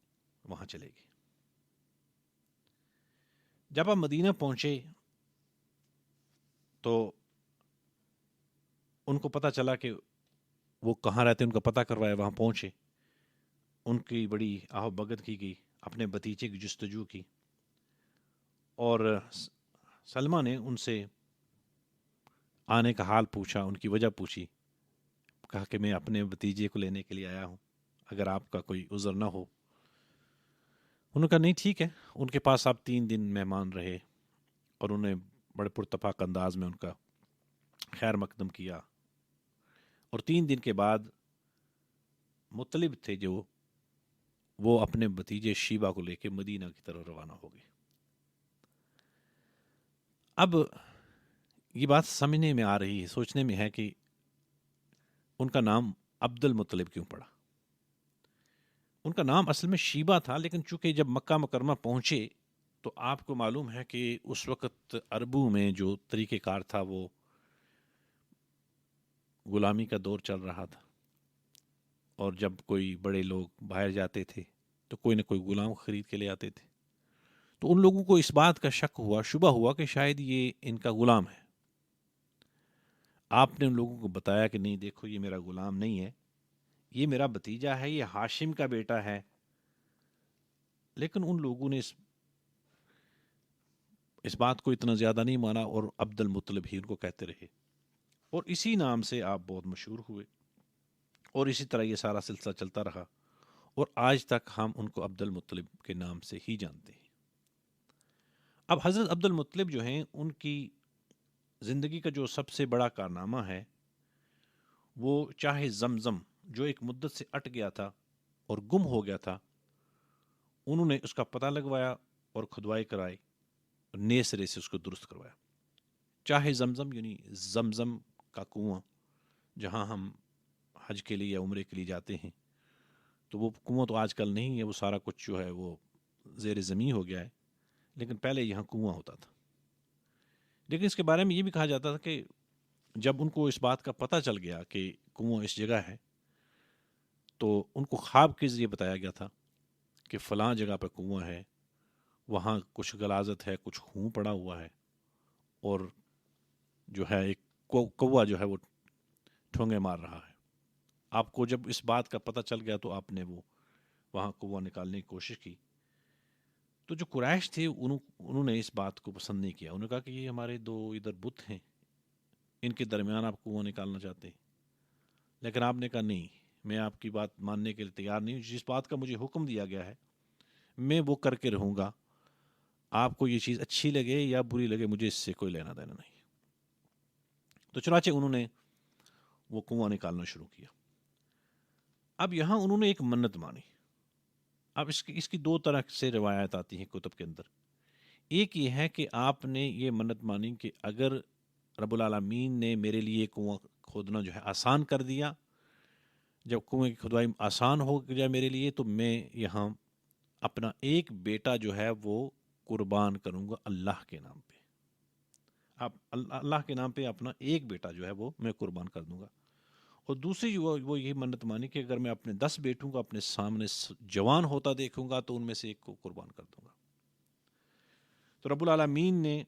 Speaker 1: وہاں چلے گئے. جب آپ مدینہ پہنچے تو ان کو پتہ چلا کہ وہ کہاں رہتے، ان کا پتہ کروایا، وہاں پہنچے. ان کی بڑی آہ و بھگت کی گئی، اپنے بھتیجے کی جستجو کی، اور سلمہ نے ان سے آنے کا حال پوچھا، ان کی وجہ پوچھی. کہا کہ میں اپنے بھتیجے کو لینے کے لیے آیا ہوں، اگر آپ کا کوئی عذر نہ ہو. انہوں نے کہا نہیں ٹھیک ہے. ان کے پاس آپ 3 دن مہمان رہے، اور انہیں بڑے پرتفاق انداز میں ان کا خیر مقدم کیا. اور 3 دن کے بعد مطلب تھے جو، وہ اپنے بھتیجے شیبہ کو لے کے مدینہ کی طرف روانہ ہو گئے. اب یہ بات سمجھنے میں آ رہی ہے، سوچنے میں ہے کہ ان کا نام عبد المطلب کیوں پڑا. ان کا نام اصل میں شیبہ تھا، لیکن چونکہ جب مکہ مکرمہ پہنچے تو آپ کو معلوم ہے کہ اس وقت عربوں میں جو طریقہ کار تھا وہ غلامی کا دور چل رہا تھا، اور جب کوئی بڑے لوگ باہر جاتے تھے تو کوئی نہ کوئی غلام خرید کے لے آتے تھے. تو ان لوگوں کو اس بات کا شک ہوا، شبہ ہوا کہ شاید یہ ان کا غلام ہے. آپ نے ان لوگوں کو بتایا کہ نہیں دیکھو یہ میرا غلام نہیں ہے، یہ میرا بھتیجا ہے، یہ ہاشم کا بیٹا ہے، لیکن ان لوگوں نے اس بات کو اتنا زیادہ نہیں مانا اور عبد المطلب ہی ان کو کہتے رہے، اور اسی نام سے آپ بہت مشہور ہوئے، اور اسی طرح یہ سارا سلسلہ چلتا رہا، اور آج تک ہم ان کو عبد المطلب کے نام سے ہی جانتے ہیں۔ اب حضرت عبد المطلب جو ہیں، ان کی زندگی کا جو سب سے بڑا کارنامہ ہے وہ چاہے زمزم جو ایک مدت سے اٹ گیا تھا اور گم ہو گیا تھا، انہوں نے اس کا پتہ لگوایا اور کھدوائی کرائی اور نئے سرے سے اس کو درست کروایا۔ چاہے زمزم یعنی زمزم کا کنواں جہاں ہم حج کے لیے یا عمرے کے لیے جاتے ہیں، تو وہ کنواں تو آج کل نہیں ہے، وہ سارا کچھ جو ہے وہ زیر زمین ہو گیا ہے، لیکن پہلے یہاں کنواں ہوتا تھا۔ لیکن اس کے بارے میں یہ بھی کہا جاتا تھا کہ جب ان کو اس بات کا پتہ چل گیا کہ کنواں اس جگہ ہے، تو ان کو خواب کے ذریعے بتایا گیا تھا کہ فلاں جگہ پہ کنواں ہے، وہاں کچھ غلاظت ہے، کچھ خون پڑا ہوا ہے، اور جو ہے ایک کوا جو ہے وہ ٹھونگے مار رہا ہے۔ آپ کو جب اس بات کا پتہ چل گیا تو آپ نے وہ وہاں کنواں نکالنے کی کوشش کی۔ تو جو قریش تھے انہوں نے اس بات کو پسند نہیں کیا، انہوں نے کہا کہ یہ ہمارے دو ادھر بت ہیں، ان کے درمیان آپ کنواں نکالنا چاہتے ہیں۔ لیکن آپ نے کہا نہیں، میں آپ کی بات ماننے کے لیے تیار نہیں ہوں، جس بات کا مجھے حکم دیا گیا ہے میں وہ کر کے رہوں گا، آپ کو یہ چیز اچھی لگے یا بری لگے مجھے اس سے کوئی لینا دینا نہیں۔ تو چنانچہ انہوں نے وہ کنواں نکالنا شروع کیا۔ اب یہاں انہوں نے ایک منت مانی۔ اب اس کی دو طرح سے روایات آتی ہیں کتب کے اندر۔ ایک یہ ہے کہ آپ نے یہ منت مانی کہ اگر رب العالمین نے میرے لیے کنواں کھودنا جو ہے آسان کر دیا، جب کنویں کی کھدوائی آسان ہو جائے میرے لیے، تو میں یہاں اپنا ایک بیٹا جو ہے وہ قربان کروں گا اللہ کے نام پہ۔ آپ اللہ کے نام پہ اپنا ایک بیٹا جو ہے وہ میں قربان کر دوں گا۔ اور دوسری وہ یہ منت مانی کہ اگر میں اپنے 10 بیٹوں کو اپنے سامنے جوان ہوتا دیکھوں گا تو ان میں سے ایک کو قربان کر دوں گا۔ تو رب العالمین نے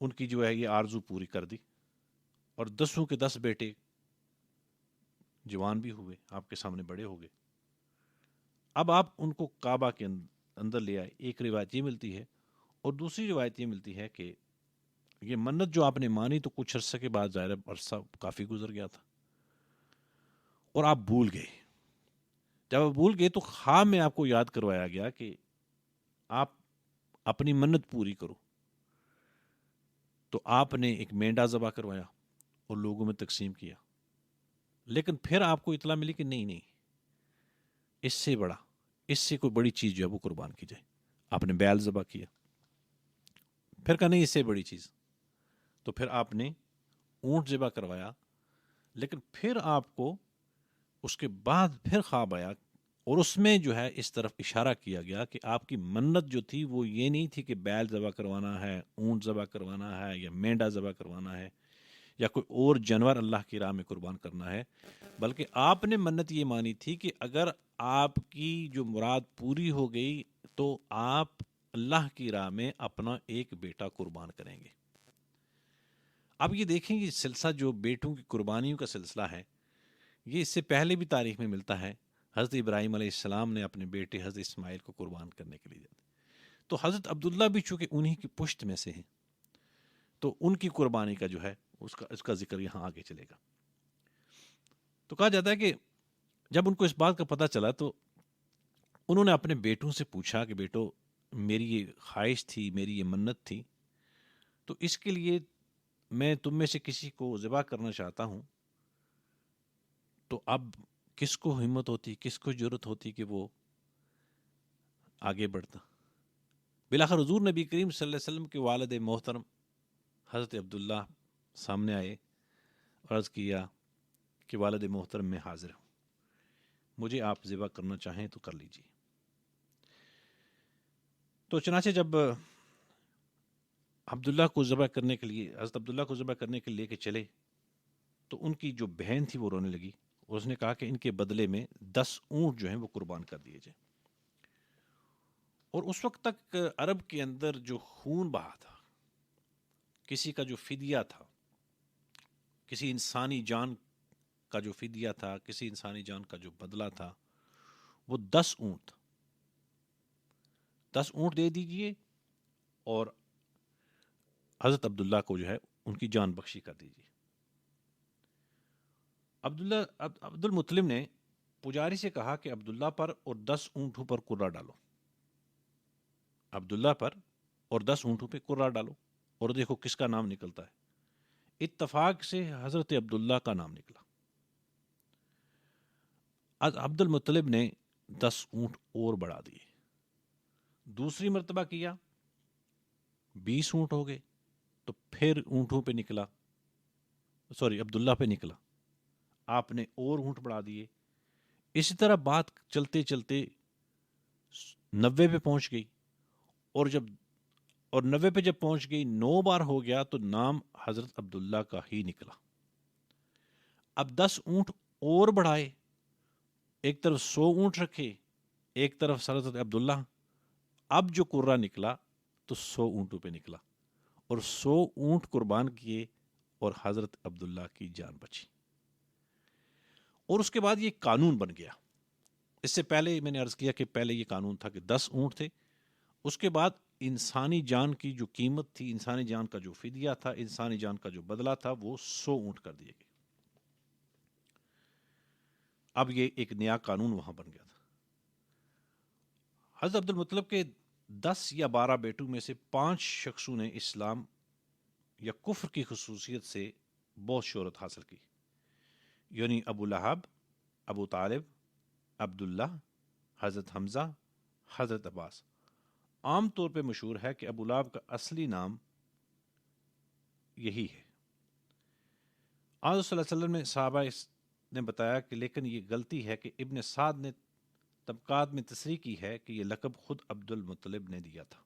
Speaker 1: ان کی جو ہے یہ آرزو پوری کر دی، اور 10 کے 10 بیٹے جوان بھی ہوئے، آپ کے سامنے بڑے ہو گئے۔ اب آپ ان کو کعبہ کے اندر لے آئے۔ ایک روایت یہ ملتی ہے، اور دوسری روایت یہ ملتی ہے کہ یہ منت جو آپ نے مانی تو کچھ عرصے کے بعد ظاہر عرصہ کافی گزر گیا تھا اور آپ بھول گئے۔ جب آپ بھول گئے تو خواب میں آپ کو یاد کروایا گیا کہ آپ اپنی منت پوری کرو۔ تو آپ نے ایک مینڈا ذبح کروایا اور لوگوں میں تقسیم کیا، لیکن پھر آپ کو اطلاع ملی کہ نہیں، اس سے بڑا، اس سے کوئی بڑی چیز جو ہے وہ قربان کی جائے۔ آپ نے بیل ذبح کیا، پھر کہا نہیں اس سے بڑی چیز، تو پھر آپ نے اونٹ ذبح کروایا، لیکن پھر آپ کو اس کے بعد پھر خواب آیا اور اس میں جو ہے اس طرف اشارہ کیا گیا کہ آپ کی منت جو تھی وہ یہ نہیں تھی کہ بیل ذبح کروانا ہے، اونٹ ذبح کروانا ہے، یا مینڈا ذبح کروانا ہے، یا کوئی اور جانور اللہ کی راہ میں قربان کرنا ہے، بلکہ آپ نے منت یہ مانی تھی کہ اگر آپ کی جو مراد پوری ہو گئی تو آپ اللہ کی راہ میں اپنا ایک بیٹا قربان کریں گے۔ اب یہ دیکھیں یہ سلسلہ جو بیٹوں کی قربانیوں کا سلسلہ ہے، یہ اس سے پہلے بھی تاریخ میں ملتا ہے۔ حضرت ابراہیم علیہ السلام نے اپنے بیٹے حضرت اسماعیل کو قربان کرنے کے لیے تو حضرت عبداللہ بھی چونکہ انہی کی پشت میں سے ہیں، تو ان کی قربانی کا جو ہے اس کا ذکر یہاں آگے چلے گا۔ تو کہا جاتا ہے کہ جب ان کو اس بات کا پتہ چلا تو انہوں نے اپنے بیٹوں سے پوچھا کہ بیٹو، میری یہ خواہش تھی، میری یہ منت تھی، تو اس کے لیے میں تم میں سے کسی کو ذبح کرنا چاہتا ہوں، تو اب کس کو ہمت ہوتی، کس کو جرت ہوتی کہ وہ آگے بڑھتا۔ بالآخر حضور نبی کریم صلی اللہ علیہ وسلم کے والد محترم حضرت عبداللہ سامنے آئے اور عرض کیا کہ والد محترم میں حاضر ہوں، مجھے آپ ذبح کرنا چاہیں تو کر لیجیے۔ تو چنانچہ جب عبداللہ کو ذبح کرنے کے لیے حضرت عبداللہ کو ذبح کرنے کے لیے کے چلے تو ان کی جو بہن تھی وہ رونے لگی، اور اس نے کہا کہ ان کے بدلے میں 10 اونٹ جو ہیں وہ قربان کر دیے جائیں۔ اور اس وقت تک عرب کے اندر جو خون بہا تھا، کسی کا جو فدیہ تھا، کسی انسانی جان کا جو فدیہ تھا، کسی انسانی جان کا جو بدلہ تھا، وہ 10 اونٹ 10 اونٹ دے دیجئے اور حضرت عبداللہ کو جو ہے ان کی جان بخشی کر دیجیے۔ عبد المطلب نے پجاری سے کہا کہ عبداللہ پر اور 10 اونٹوں پر کرہ ڈالو، عبداللہ پر اور 10 اونٹوں پہ کرہ ڈالو، اور دیکھو کس کا نام نکلتا ہے۔ اتفاق سے حضرت عبداللہ کا نام نکلا۔ عبد المطلب نے 10 اونٹ اور بڑھا دیے، دوسری مرتبہ کیا، 20 اونٹ ہو گئے، تو پھر اونٹوں پہ نکلا، عبداللہ پہ نکلا، آپ نے اور اونٹ بڑھا دیے۔ اسی طرح بات چلتے چلتے 90 پہ پہنچ گئی، اور 90 پہ جب پہنچ گئی، 9 بار ہو گیا، تو نام حضرت عبداللہ کا ہی نکلا۔ اب 10 اونٹ اور بڑھائے، ایک طرف 100 اونٹ رکھے، ایک طرف حضرت عبداللہ، اب جو کرہ نکلا تو 100 اونٹوں پہ نکلا، اور 100 اونٹ قربان کیے، اور حضرت عبداللہ کی جان بچی۔ اور اس کے بعد یہ قانون بن گیا۔ اس سے پہلے میں نے عرض کیا کہ پہلے یہ قانون تھا کہ 10 اونٹ تھے، اس کے بعد انسانی جان کی جو قیمت تھی، انسانی جان کا جو فدیہ تھا، انسانی جان کا جو بدلہ تھا، وہ 100 اونٹ کر دیے گئے۔ اب یہ ایک نیا قانون وہاں بن گیا تھا۔ حضرت عبد المطلب کے 10 یا 12 بیٹوں میں سے 5 شخصوں نے اسلام یا کفر کی خصوصیت سے بہت شہرت حاصل کی، یعنی ابو لہب، ابو طالب، عبداللہ، حضرت حمزہ، حضرت عباس۔ عام طور پہ مشہور ہے کہ ابو لہب کا اصلی نام یہی ہے۔ آج صلی اللہ علیہ وسلم نے صحابہ نے بتایا کہ لیکن یہ غلطی ہے کہ ابن سعد نے طبقات میں تصریح کی ہے کہ یہ لقب خود عبد المطلب نے دیا تھا،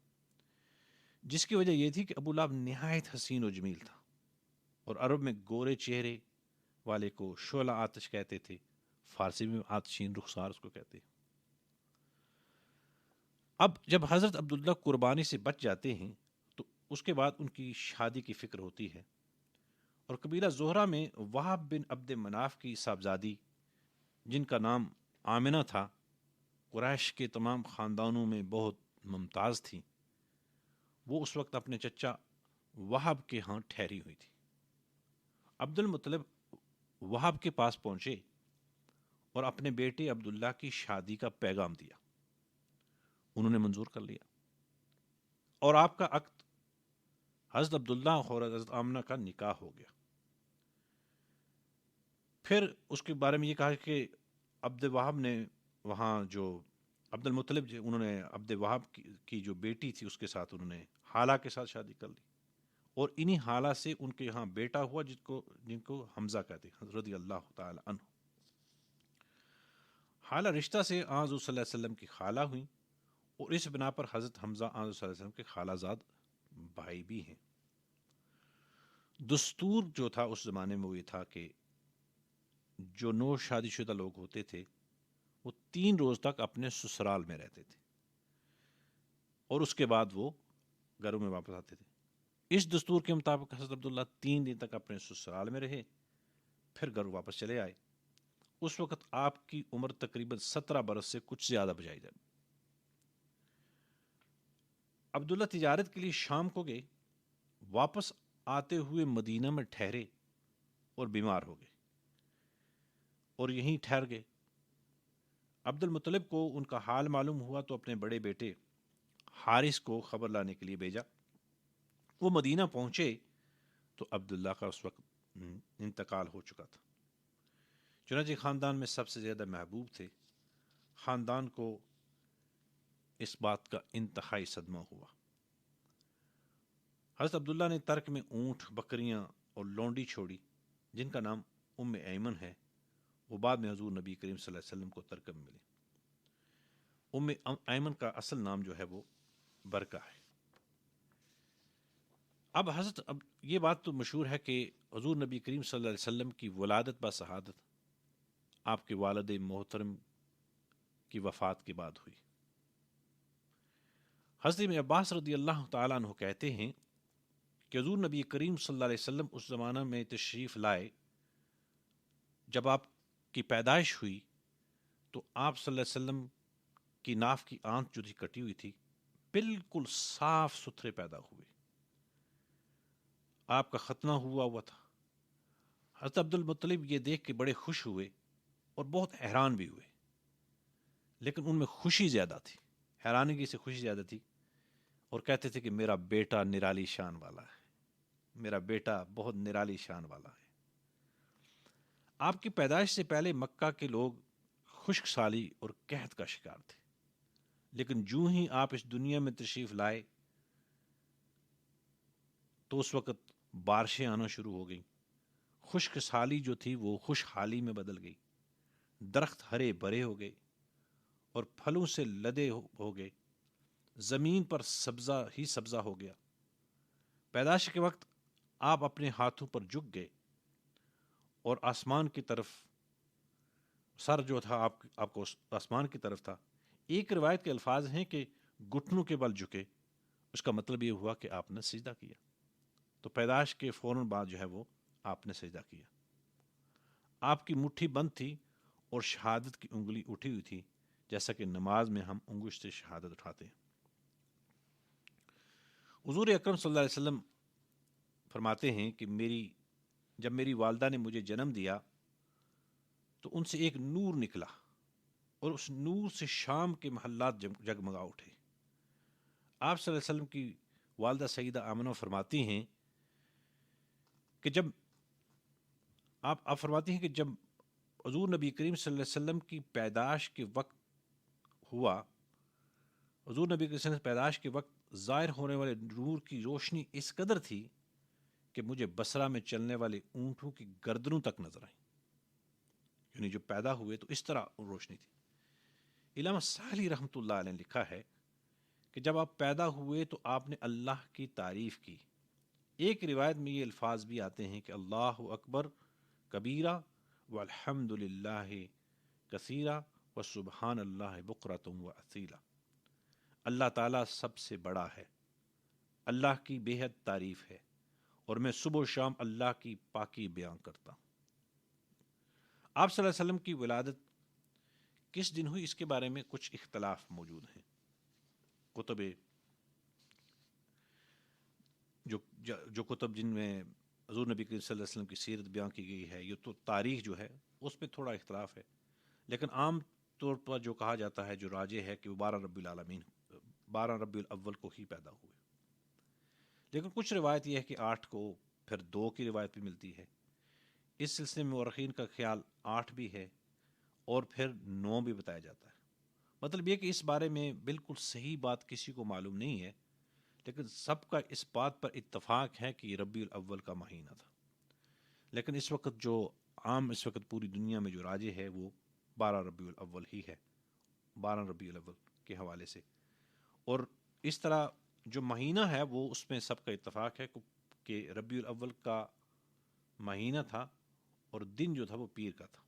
Speaker 1: جس کی وجہ یہ تھی کہ ابو لہب نہایت حسین و جمیل تھا، اور عرب میں گورے چہرے والے کو شعلہ آتش کہتے تھے، فارسی میں آتشین رخسار اس کو کہتے ہیں۔ اب جب حضرت عبداللہ قربانی سے بچ جاتے ہیں تو اس کے بعد ان کی شادی کی فکر ہوتی ہے، اور قبیلہ زہرہ میں وہب بن عبد مناف کی صاحبزادی، جن کا نام آمنہ تھا، قریش کے تمام خاندانوں میں بہت ممتاز تھی، وہ اس وقت اپنے چچا وہب کے ہاں ٹھہری ہوئی تھی۔ عبد المطلب وہب کے پاس پہنچے اور اپنے بیٹے عبداللہ کی شادی کا پیغام دیا، انہوں نے منظور کر لیا، اور آپ کا عقد حضرت عبداللہ اور حضرت آمنہ کا نکاح ہو گیا۔ پھر اس کے بارے میں یہ کہا کہ عبد وہب نے وہاں جو عبد المطلب انہوں نے عبد وہب کی جو بیٹی تھی اس کے ساتھ انہوں نے حالہ کے ساتھ شادی کر لی، اور انہی حالہ سے ان کے ہاں بیٹا ہوا جن کو حمزہ کہتے ہیں، رضی اللہ تعالی عنہ۔ حالہ رشتہ سے آن حضور صلی اللہ علیہ وسلم کی خالہ ہوئی، اور اس بنا پر حضرت حمزہ آن حضور صلی اللہ علیہ وسلم کے خالہ زاد بھائی بھی ہیں۔ دستور جو تھا اس زمانے میں وہ یہ تھا کہ جو نو شادی شدہ لوگ ہوتے تھے وہ 3 روز تک اپنے سسرال میں رہتے تھے، اور اس کے بعد وہ گھروں میں واپس آتے تھے۔ اس دستور کے مطابق حضرت عبداللہ 3 دن تک اپنے سسرال میں رہے، پھر گھر واپس چلے آئے۔ اس وقت آپ کی عمر تقریباً 17 برس سے کچھ زیادہ بجائی جائے۔ عبداللہ تجارت کے لیے شام کو گئے، واپس آتے ہوئے مدینہ میں ٹھہرے اور بیمار ہو گئے، اور یہیں ٹھہر گئے۔ عبد المطلب کو ان کا حال معلوم ہوا تو اپنے بڑے بیٹے حارث کو خبر لانے کے لیے بھیجا۔ وہ مدینہ پہنچے تو عبداللہ کا اس وقت انتقال ہو چکا تھا۔ چنانچہ خاندان میں سب سے زیادہ محبوب تھے۔ خاندان کو اس بات کا انتہائی صدمہ ہوا۔ حضرت عبداللہ نے ترک میں اونٹ، بکریاں اور لونڈی چھوڑی، جن کا نام ایمن ہے، وہ بعد میں حضور نبی کریم صلی اللہ علیہ وسلم کو ترک میں ملے۔ ایمن کا اصل نام جو ہے وہ برکہ ہے۔ اب یہ بات تو مشہور ہے کہ حضور نبی کریم صلی اللہ علیہ وسلم کی ولادت با شہادت آپ کے والد محترم کی وفات کے بعد ہوئی۔ حضرت ابن عباس رضی اللہ تعالیٰ عنہ کہتے ہیں کہ حضور نبی کریم صلی اللہ علیہ وسلم اس زمانہ میں تشریف لائے، جب آپ کی پیدائش ہوئی تو آپ صلی اللہ علیہ وسلم کی ناف کی آنت جو تھی کٹی ہوئی تھی، بالکل صاف ستھرے پیدا ہوئے، آپ کا ختنہ ہوا تھا۔ حضرت عبد المطلب یہ دیکھ کے بڑے خوش ہوئے اور بہت حیران بھی ہوئے، لیکن ان میں خوشی زیادہ تھی، حیرانگی سے خوشی زیادہ تھی، اور کہتے تھے کہ میرا بیٹا نرالی شان والا ہے، میرا بیٹا بہت نرالی شان والا ہے۔ آپ کی پیدائش سے پہلے مکہ کے لوگ خشک سالی اور قحط کا شکار تھے، لیکن جو ہی آپ اس دنیا میں تشریف لائے تو اس وقت بارشیں آنا شروع ہو گئیں، خشک سالی جو تھی وہ خوشحالی میں بدل گئی، درخت ہرے بھرے ہو گئے اور پھلوں سے لدے ہو گئے، زمین پر سبزہ ہی سبزہ ہو گیا۔ پیدائش کے وقت آپ اپنے ہاتھوں پر جھک گئے اور آسمان کی طرف سر جو تھا آپ کو آسمان کی طرف تھا۔ ایک روایت کے الفاظ ہیں کہ گھٹنوں کے بل جھکے، اس کا مطلب یہ ہوا کہ آپ نے سجدہ کیا۔ تو پیدائش کے فوراً بعد جو ہے وہ آپ نے سجدہ کیا۔ آپ کی مٹھی بند تھی اور شہادت کی انگلی اٹھی ہوئی تھی، جیسا کہ نماز میں ہم انگشت سے شہادت اٹھاتے ہیں۔ حضور اکرم صلی اللہ علیہ وسلم فرماتے ہیں کہ جب میری والدہ نے مجھے جنم دیا تو ان سے ایک نور نکلا اور اس نور سے شام کے محلات جگمگا اٹھے۔ آپ صلی اللہ علیہ وسلم کی والدہ سیدہ آمنہ فرماتی ہیں کہ جب حضور نبی کریم صلی اللہ علیہ وسلم کی پیدائش کے وقت ہوا، حضور نبی کریم صلی اللہ علیہ وسلم پیدائش کے وقت ظاہر ہونے والے نور کی روشنی اس قدر تھی کہ مجھے بصرہ میں چلنے والے اونٹوں کی گردنوں تک نظر آئیں، یعنی جو پیدا ہوئے تو اس طرح روشنی تھی۔ علامہ ساحلی رحمۃ اللہ علیہ نے لکھا ہے کہ جب آپ پیدا ہوئے تو آپ نے اللہ کی تعریف کی۔ ایک روایت میں یہ الفاظ بھی آتے ہیں کہ اللہ اکبر کبیرہ والحمد للہ کثیرہ وسبحان اللہ بکرۃ واصیلا۔ اللہ تعالیٰ سب سے بڑا ہے، اللہ کی بے حد تعریف ہے، اور میں صبح و شام اللہ کی پاکی بیان کرتا ہوں۔ آپ صلی اللہ علیہ وسلم کی ولادت کس دن ہوئی اس کے بارے میں کچھ اختلاف موجود ہیں۔ کتب جو کتب جن میں حضور نبی صلی اللہ علیہ وسلم کی سیرت بیان کی گئی ہے، یہ تو تاریخ جو ہے اس میں تھوڑا اختلاف ہے، لیکن عام طور پر جو کہا جاتا ہے، جو راجح ہے کہ وہ 12 ربیع الاول کو ہی پیدا ہوئے، لیکن کچھ روایت یہ ہے کہ 8 کو، پھر 2 کی روایت بھی ملتی ہے۔ اس سلسلے میں مورخین کا خیال 8 بھی ہے اور پھر 9 بھی بتایا جاتا ہے۔ مطلب یہ کہ اس بارے میں بالکل صحیح بات کسی کو معلوم نہیں ہے، لیکن سب کا اس بات پر اتفاق ہے کہ یہ ربیع الاول کا مہینہ تھا۔ لیکن اس وقت پوری دنیا میں جو راجح ہے وہ 12 ربیع الاول ہی ہے، 12 ربیع الاول کے حوالے سے۔ اور اس طرح جو مہینہ ہے وہ اس میں سب کا اتفاق ہے کہ ربیع الاول کا مہینہ تھا اور دن جو تھا وہ پیر کا تھا۔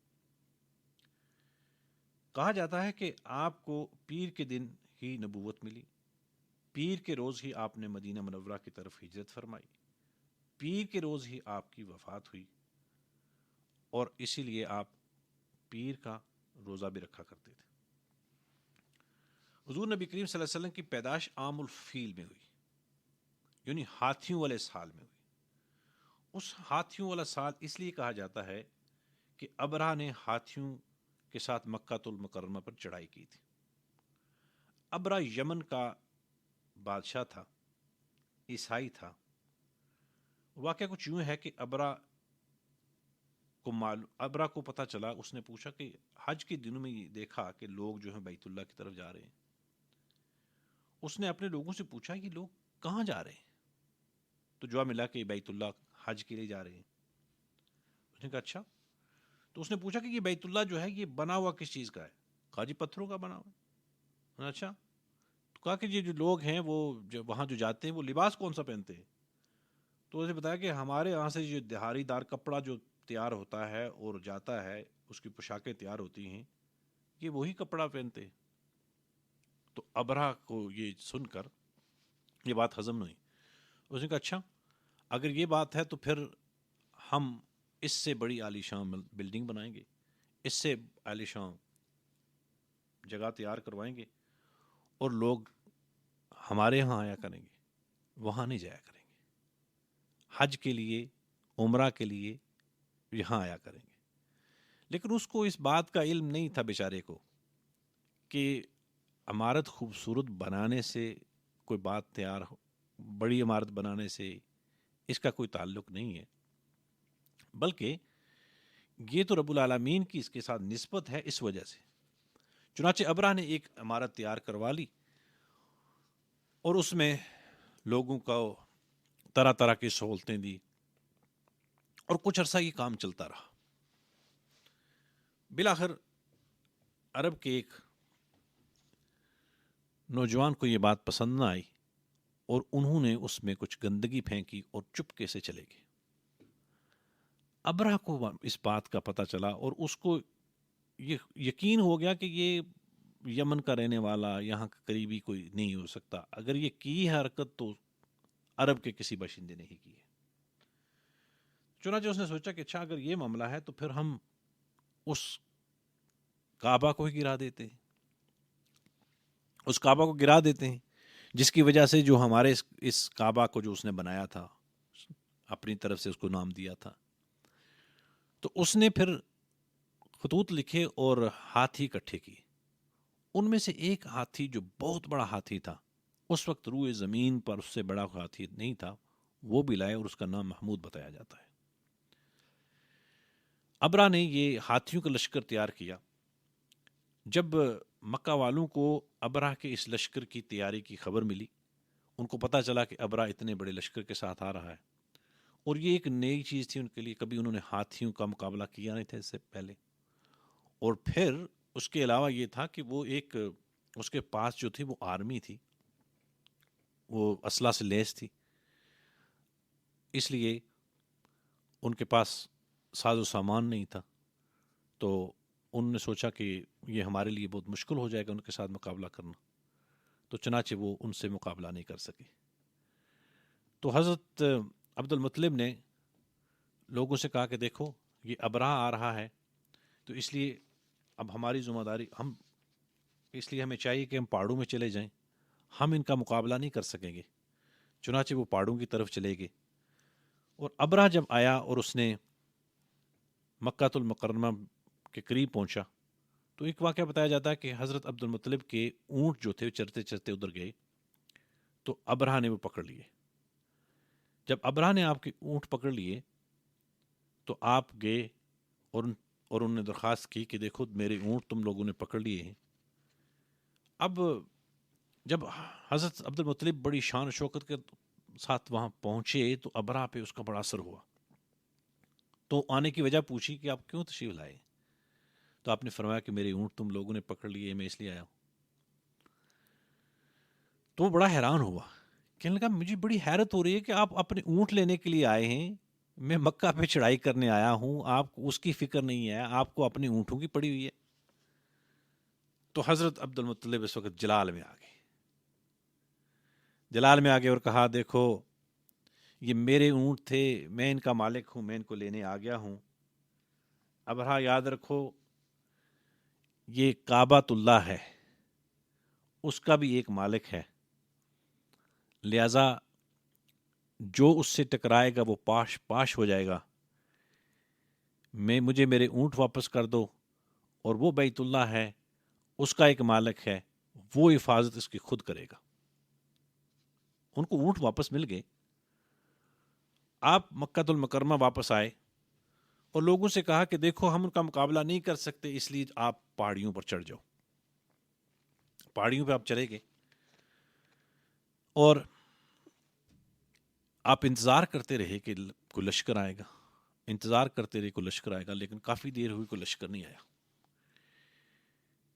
Speaker 1: کہا جاتا ہے کہ آپ کو پیر کے دن ہی نبوت ملی، پیر کے روز ہی آپ نے مدینہ منورہ کی طرف ہجرت فرمائی، پیر کے روز ہی آپ کی وفات ہوئی، اور اسی لیے آپ پیر کا روزہ بھی رکھا کرتے تھے۔ حضور نبی کریم صلی اللہ علیہ وسلم کی پیدائش عام الفیل میں ہوئی، یعنی ہاتھیوں والے سال میں ہوئی۔ اس ہاتھیوں والا سال اس لیے کہا جاتا ہے کہ ابرہہ نے ہاتھیوں کے ساتھ مکہ المکرمہ پر چڑھائی کی تھی۔ ابرہہ یمن کا بادشاہ تھا، عیسائی تھا۔ واقعہ کچھ یوں ہے کہ ابرہہ کو پتہ چلا، اس نے پوچھا کہ حج کے دنوں میں یہ دیکھا کہ لوگ جو ہیں بیت اللہ کی طرف جا رہے ہیں۔ اس نے اپنے لوگوں سے پوچھا یہ لوگ کہاں جا رہے ہیں؟ تو جواب ملا کہ بیت اللہ حج کے لیے جا رہے ہیں۔ اس نے کہا اچھا، تو اس نے پوچھا کہ یہ بیت اللہ جو ہے یہ بنا ہوا کس چیز کا ہے؟ کہا جی پتھروں کا بنا ہوا۔ اچھا، تو کہا کہ یہ جو لوگ ہیں وہ وہاں جو جاتے ہیں وہ لباس کون سا پہنتے ہیں؟ تو اسے بتایا کہ ہمارے یہاں سے جو دہاری دار کپڑا جو تیار ہوتا ہے اور جاتا ہے، اس کی پوشاکیں تیار ہوتی ہیں، یہ وہی کپڑا پہنتے ہیں۔ تو ابرہہ کو یہ سن کر یہ بات ہضم نہیں، اس نے کہا اچھا، اگر یہ بات ہے تو پھر ہم اس سے بڑی عالی شان بلڈنگ بنائیں گے، اس سے عالی شان جگہ تیار کروائیں گے، اور لوگ ہمارے ہاں آیا کریں گے، وہاں نہیں جایا کریں گے، حج کے لیے، عمرہ کے لیے یہاں آیا کریں گے۔ لیکن اس کو اس بات کا علم نہیں تھا بیچارے کو کہ عمارت خوبصورت بنانے سے کوئی بات تیار ہو، بڑی عمارت بنانے سے اس کا کوئی تعلق نہیں ہے، بلکہ یہ تو رب العالمین کی اس کے ساتھ نسبت ہے اس وجہ سے۔ چنانچہ ابرہ نے ایک عمارت تیار کروا لی اور اس میں لوگوں کو طرح طرح کی سہولتیں دی، اور کچھ عرصہ یہ کام چلتا رہا۔ بالآخر عرب کے ایک نوجوان کو یہ بات پسند نہ آئی اور انہوں نے اس میں کچھ گندگی پھینکی اور چپکے سے چلے گئے۔ ابرہ کو اس بات کا پتہ چلا اور اس کو یہ یقین ہو گیا کہ یہ یمن کا رہنے والا، یہاں کا قریبی کوئی نہیں ہو سکتا، اگر یہ کی ہے حرکت تو عرب کے کسی باشندے نے ہی کی ہے۔ چنانچہ اس نے سوچا کہ اچھا اگر یہ معاملہ ہے تو پھر ہم اس کعبہ کو ہی گرا دیتے ہیں، اس کعبہ کو گرا دیتے ہیں جس کی وجہ سے جو ہمارے اس کعبہ کو جو اس نے بنایا تھا، اپنی طرف سے اس کو نام دیا تھا، تو اس نے پھر خطوط لکھے اور ہاتھی اکٹھے کیے۔ ان میں سے ایک ہاتھی جو بہت بڑا ہاتھی تھا، اس وقت روئے زمین پر اس سے بڑا ہاتھی نہیں تھا، وہ بھی لائے اور اس کا نام محمود بتایا جاتا ہے۔ ابرہ نے یہ ہاتھیوں کا لشکر تیار کیا۔ جب مکہ والوں کو ابرہ کے اس لشکر کی تیاری کی خبر ملی، ان کو پتہ چلا کہ ابرہ اتنے بڑے لشکر کے ساتھ آ رہا ہے، اور یہ ایک نئی چیز تھی ان کے لیے، کبھی انہوں نے ہاتھیوں کا مقابلہ کیا نہیں تھا اس سے پہلے، اور پھر اس کے علاوہ یہ تھا کہ وہ ایک اس کے پاس جو تھی وہ آرمی تھی، وہ اسلحہ سے لیس تھی، اس لیے ان کے پاس ساز و سامان نہیں تھا، تو انہوں نے سوچا کہ یہ ہمارے لیے بہت مشکل ہو جائے گا ان کے ساتھ مقابلہ کرنا، تو چنانچہ وہ ان سے مقابلہ نہیں کر سکے۔ تو حضرت عبد المطلب نے لوگوں سے کہا کہ دیکھو یہ ابرہ آ رہا ہے، تو اس لیے اب ہماری ذمہ داری، اس لیے ہمیں چاہیے کہ ہم پہاڑوں میں چلے جائیں، ہم ان کا مقابلہ نہیں کر سکیں گے۔ چنانچہ وہ پہاڑوں کی طرف چلے گئے، اور ابرہ جب آیا اور اس نے مکہ المکرمہ کے قریب پہنچا تو ایک واقعہ بتایا جاتا ہے کہ حضرت عبد المطلب کے اونٹ جو تھے چرتے چرتے ادھر گئے، تو ابرہ نے وہ پکڑ لیے۔ جب ابرہ نے آپ کے اونٹ پکڑ لیے تو آپ گئے اور انہوں نے درخواست کی کہ دیکھو میرے اونٹ تم لوگوں نے پکڑ لیے ہیں۔ اب جب حضرت عبد المطلب بڑی شان و شوکت کے ساتھ وہاں پہنچے تو ابرہ پہ اس کا بڑا اثر ہوا، تو آنے کی وجہ پوچھی کہ آپ کیوں تشریف لائے، تو آپ نے فرمایا کہ میرے اونٹ تم لوگوں نے پکڑ لیے، میں اس لیے آیا ہوں۔ تو وہ بڑا حیران ہوا، کہنے لگا مجھے بڑی حیرت ہو رہی ہے کہ آپ اپنے اونٹ لینے کے لیے آئے ہیں، میں مکہ پہ چڑھائی کرنے آیا ہوں، آپ کو اس کی فکر نہیں ہے، آپ کو اپنے اونٹوں کی پڑی ہوئی ہے۔ تو حضرت عبد المطلب اس وقت جلال میں آ گئے، اور کہا دیکھو یہ میرے اونٹ تھے، میں ان کا مالک ہوں، میں ان کو لینے آ گیا ہوں۔ ابرہ یاد رکھو یہ کعبۃ اللہ ہے، اس کا بھی ایک مالک ہے، لہذا جو اس سے ٹکرائے گا وہ پاش پاش ہو جائے گا، مجھے میرے اونٹ واپس کر دو، اور وہ بیت اللہ ہے، اس کا ایک مالک ہے، وہ حفاظت اس کی خود کرے گا۔ ان کو اونٹ واپس مل گئے۔ آپ مکہ المکرمہ واپس آئے اور لوگوں سے کہا کہ دیکھو ہم ان کا مقابلہ نہیں کر سکتے، اس لیے آپ پہاڑیوں پر چڑھ جاؤ۔ پہاڑیوں پہ آپ چلے گئے اور آپ انتظار کرتے رہے کہ کوئی لشکر آئے گا، انتظار کرتے رہے کوئی لشکر آئے گا، لیکن کافی دیر ہوئی کوئی لشکر نہیں آیا۔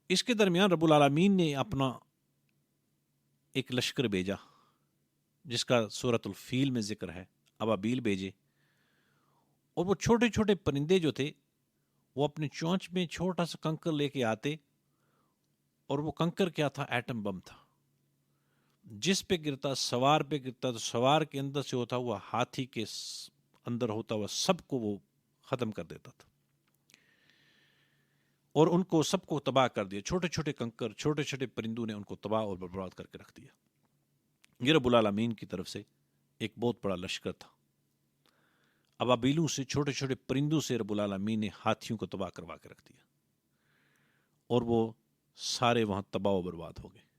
Speaker 1: اس کے درمیان رب العالمین نے اپنا ایک لشکر بھیجا جس کا سورۃ الفیل میں ذکر ہے، ابابیل بھیجے، اور وہ چھوٹے چھوٹے پرندے جو تھے وہ اپنے چونچ میں چھوٹا سا کنکر لے کے آتے، اور وہ کنکر کیا تھا؟ ایٹم بم تھا۔ جس پہ گرتا سوار پہ گرتا تو سوار کے اندر سے ہوتا ہوا ہاتھی کے اندر ہوتا ہوا سب کو وہ ختم کر دیتا تھا اور ان کو سب کو تباہ کر دیا. چھوٹے چھوٹے کنکر چھوٹے چھوٹے پرندوں نے ان کو تباہ اور برباد کر کے رکھ دیا. یہ رب العالمین کی طرف سے ایک بہت بڑا لشکر تھا. ابابیلوں سے چھوٹے چھوٹے پرندوں سے رب العالمین نے ہاتھیوں کو تباہ کروا کے رکھ دیا اور وہ سارے وہاں تباہ و برباد ہو گئے.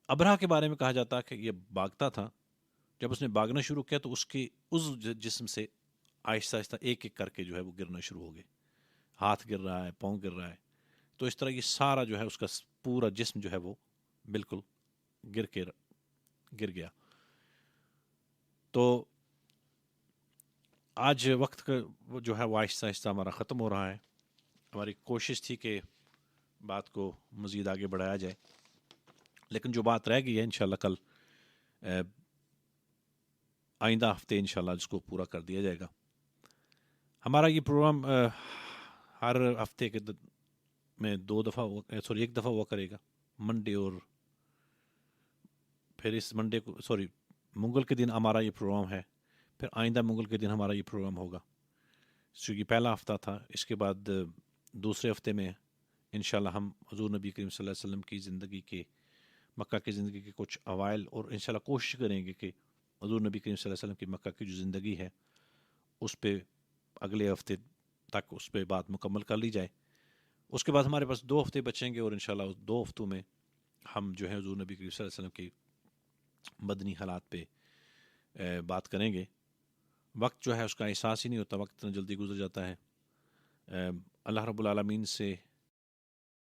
Speaker 1: ابرہا کے بارے میں کہا جاتا ہے کہ یہ بھاگتا تھا. جب اس نے بھاگنا شروع کیا تو اس کے اس جسم سے آہستہ آہستہ ایک ایک کر کے جو ہے وہ گرنا شروع ہو گئے. ہاتھ گر رہا ہے, پاؤں گر رہا ہے. تو اس طرح یہ سارا جو ہے اس کا پورا جسم جو ہے وہ بالکل گر گیا. تو آج وقت کا وہ جو ہے وہ آہستہ آہستہ ہمارا ختم ہو رہا ہے. ہماری کوشش تھی کہ بات کو مزید آگے بڑھایا جائے, لیکن جو بات رہ گئی ہے انشاءاللہ کل آئندہ ہفتے انشاءاللہ اس کو پورا کر دیا جائے گا. ہمارا یہ پروگرام ہر ہفتے کے میں ایک دفعہ ہوا کرے گا, منڈے, اور پھر اس منڈے کو منگل کے دن ہمارا یہ پروگرام ہے. پھر آئندہ منگل کے دن ہمارا یہ پروگرام ہوگا, چونکہ پہلا ہفتہ تھا. اس کے بعد دوسرے ہفتے میں انشاءاللہ ہم حضور نبی کریم صلی اللہ علیہ وسلم کی زندگی کے, مکہ کی زندگی کے کچھ اوائل, اور انشاءاللہ کوشش کریں گے کہ حضور نبی کریم صلی اللہ علیہ وسلم کی مکہ کی جو زندگی ہے اس پہ اگلے ہفتے تک اس پہ بات مکمل کر لی جائے. اس کے بعد ہمارے پاس 2 ہفتے بچیں گے, اور انشاءاللہ اس 2 ہفتوں میں ہم جو ہے حضور نبی کریم صلی اللہ علیہ وسلم کی مدنی حالات پہ بات کریں گے. وقت جو ہے اس کا احساس ہی نہیں ہوتا, وقت اتنا جلدی گزر جاتا ہے. اللہ رب العالمین سے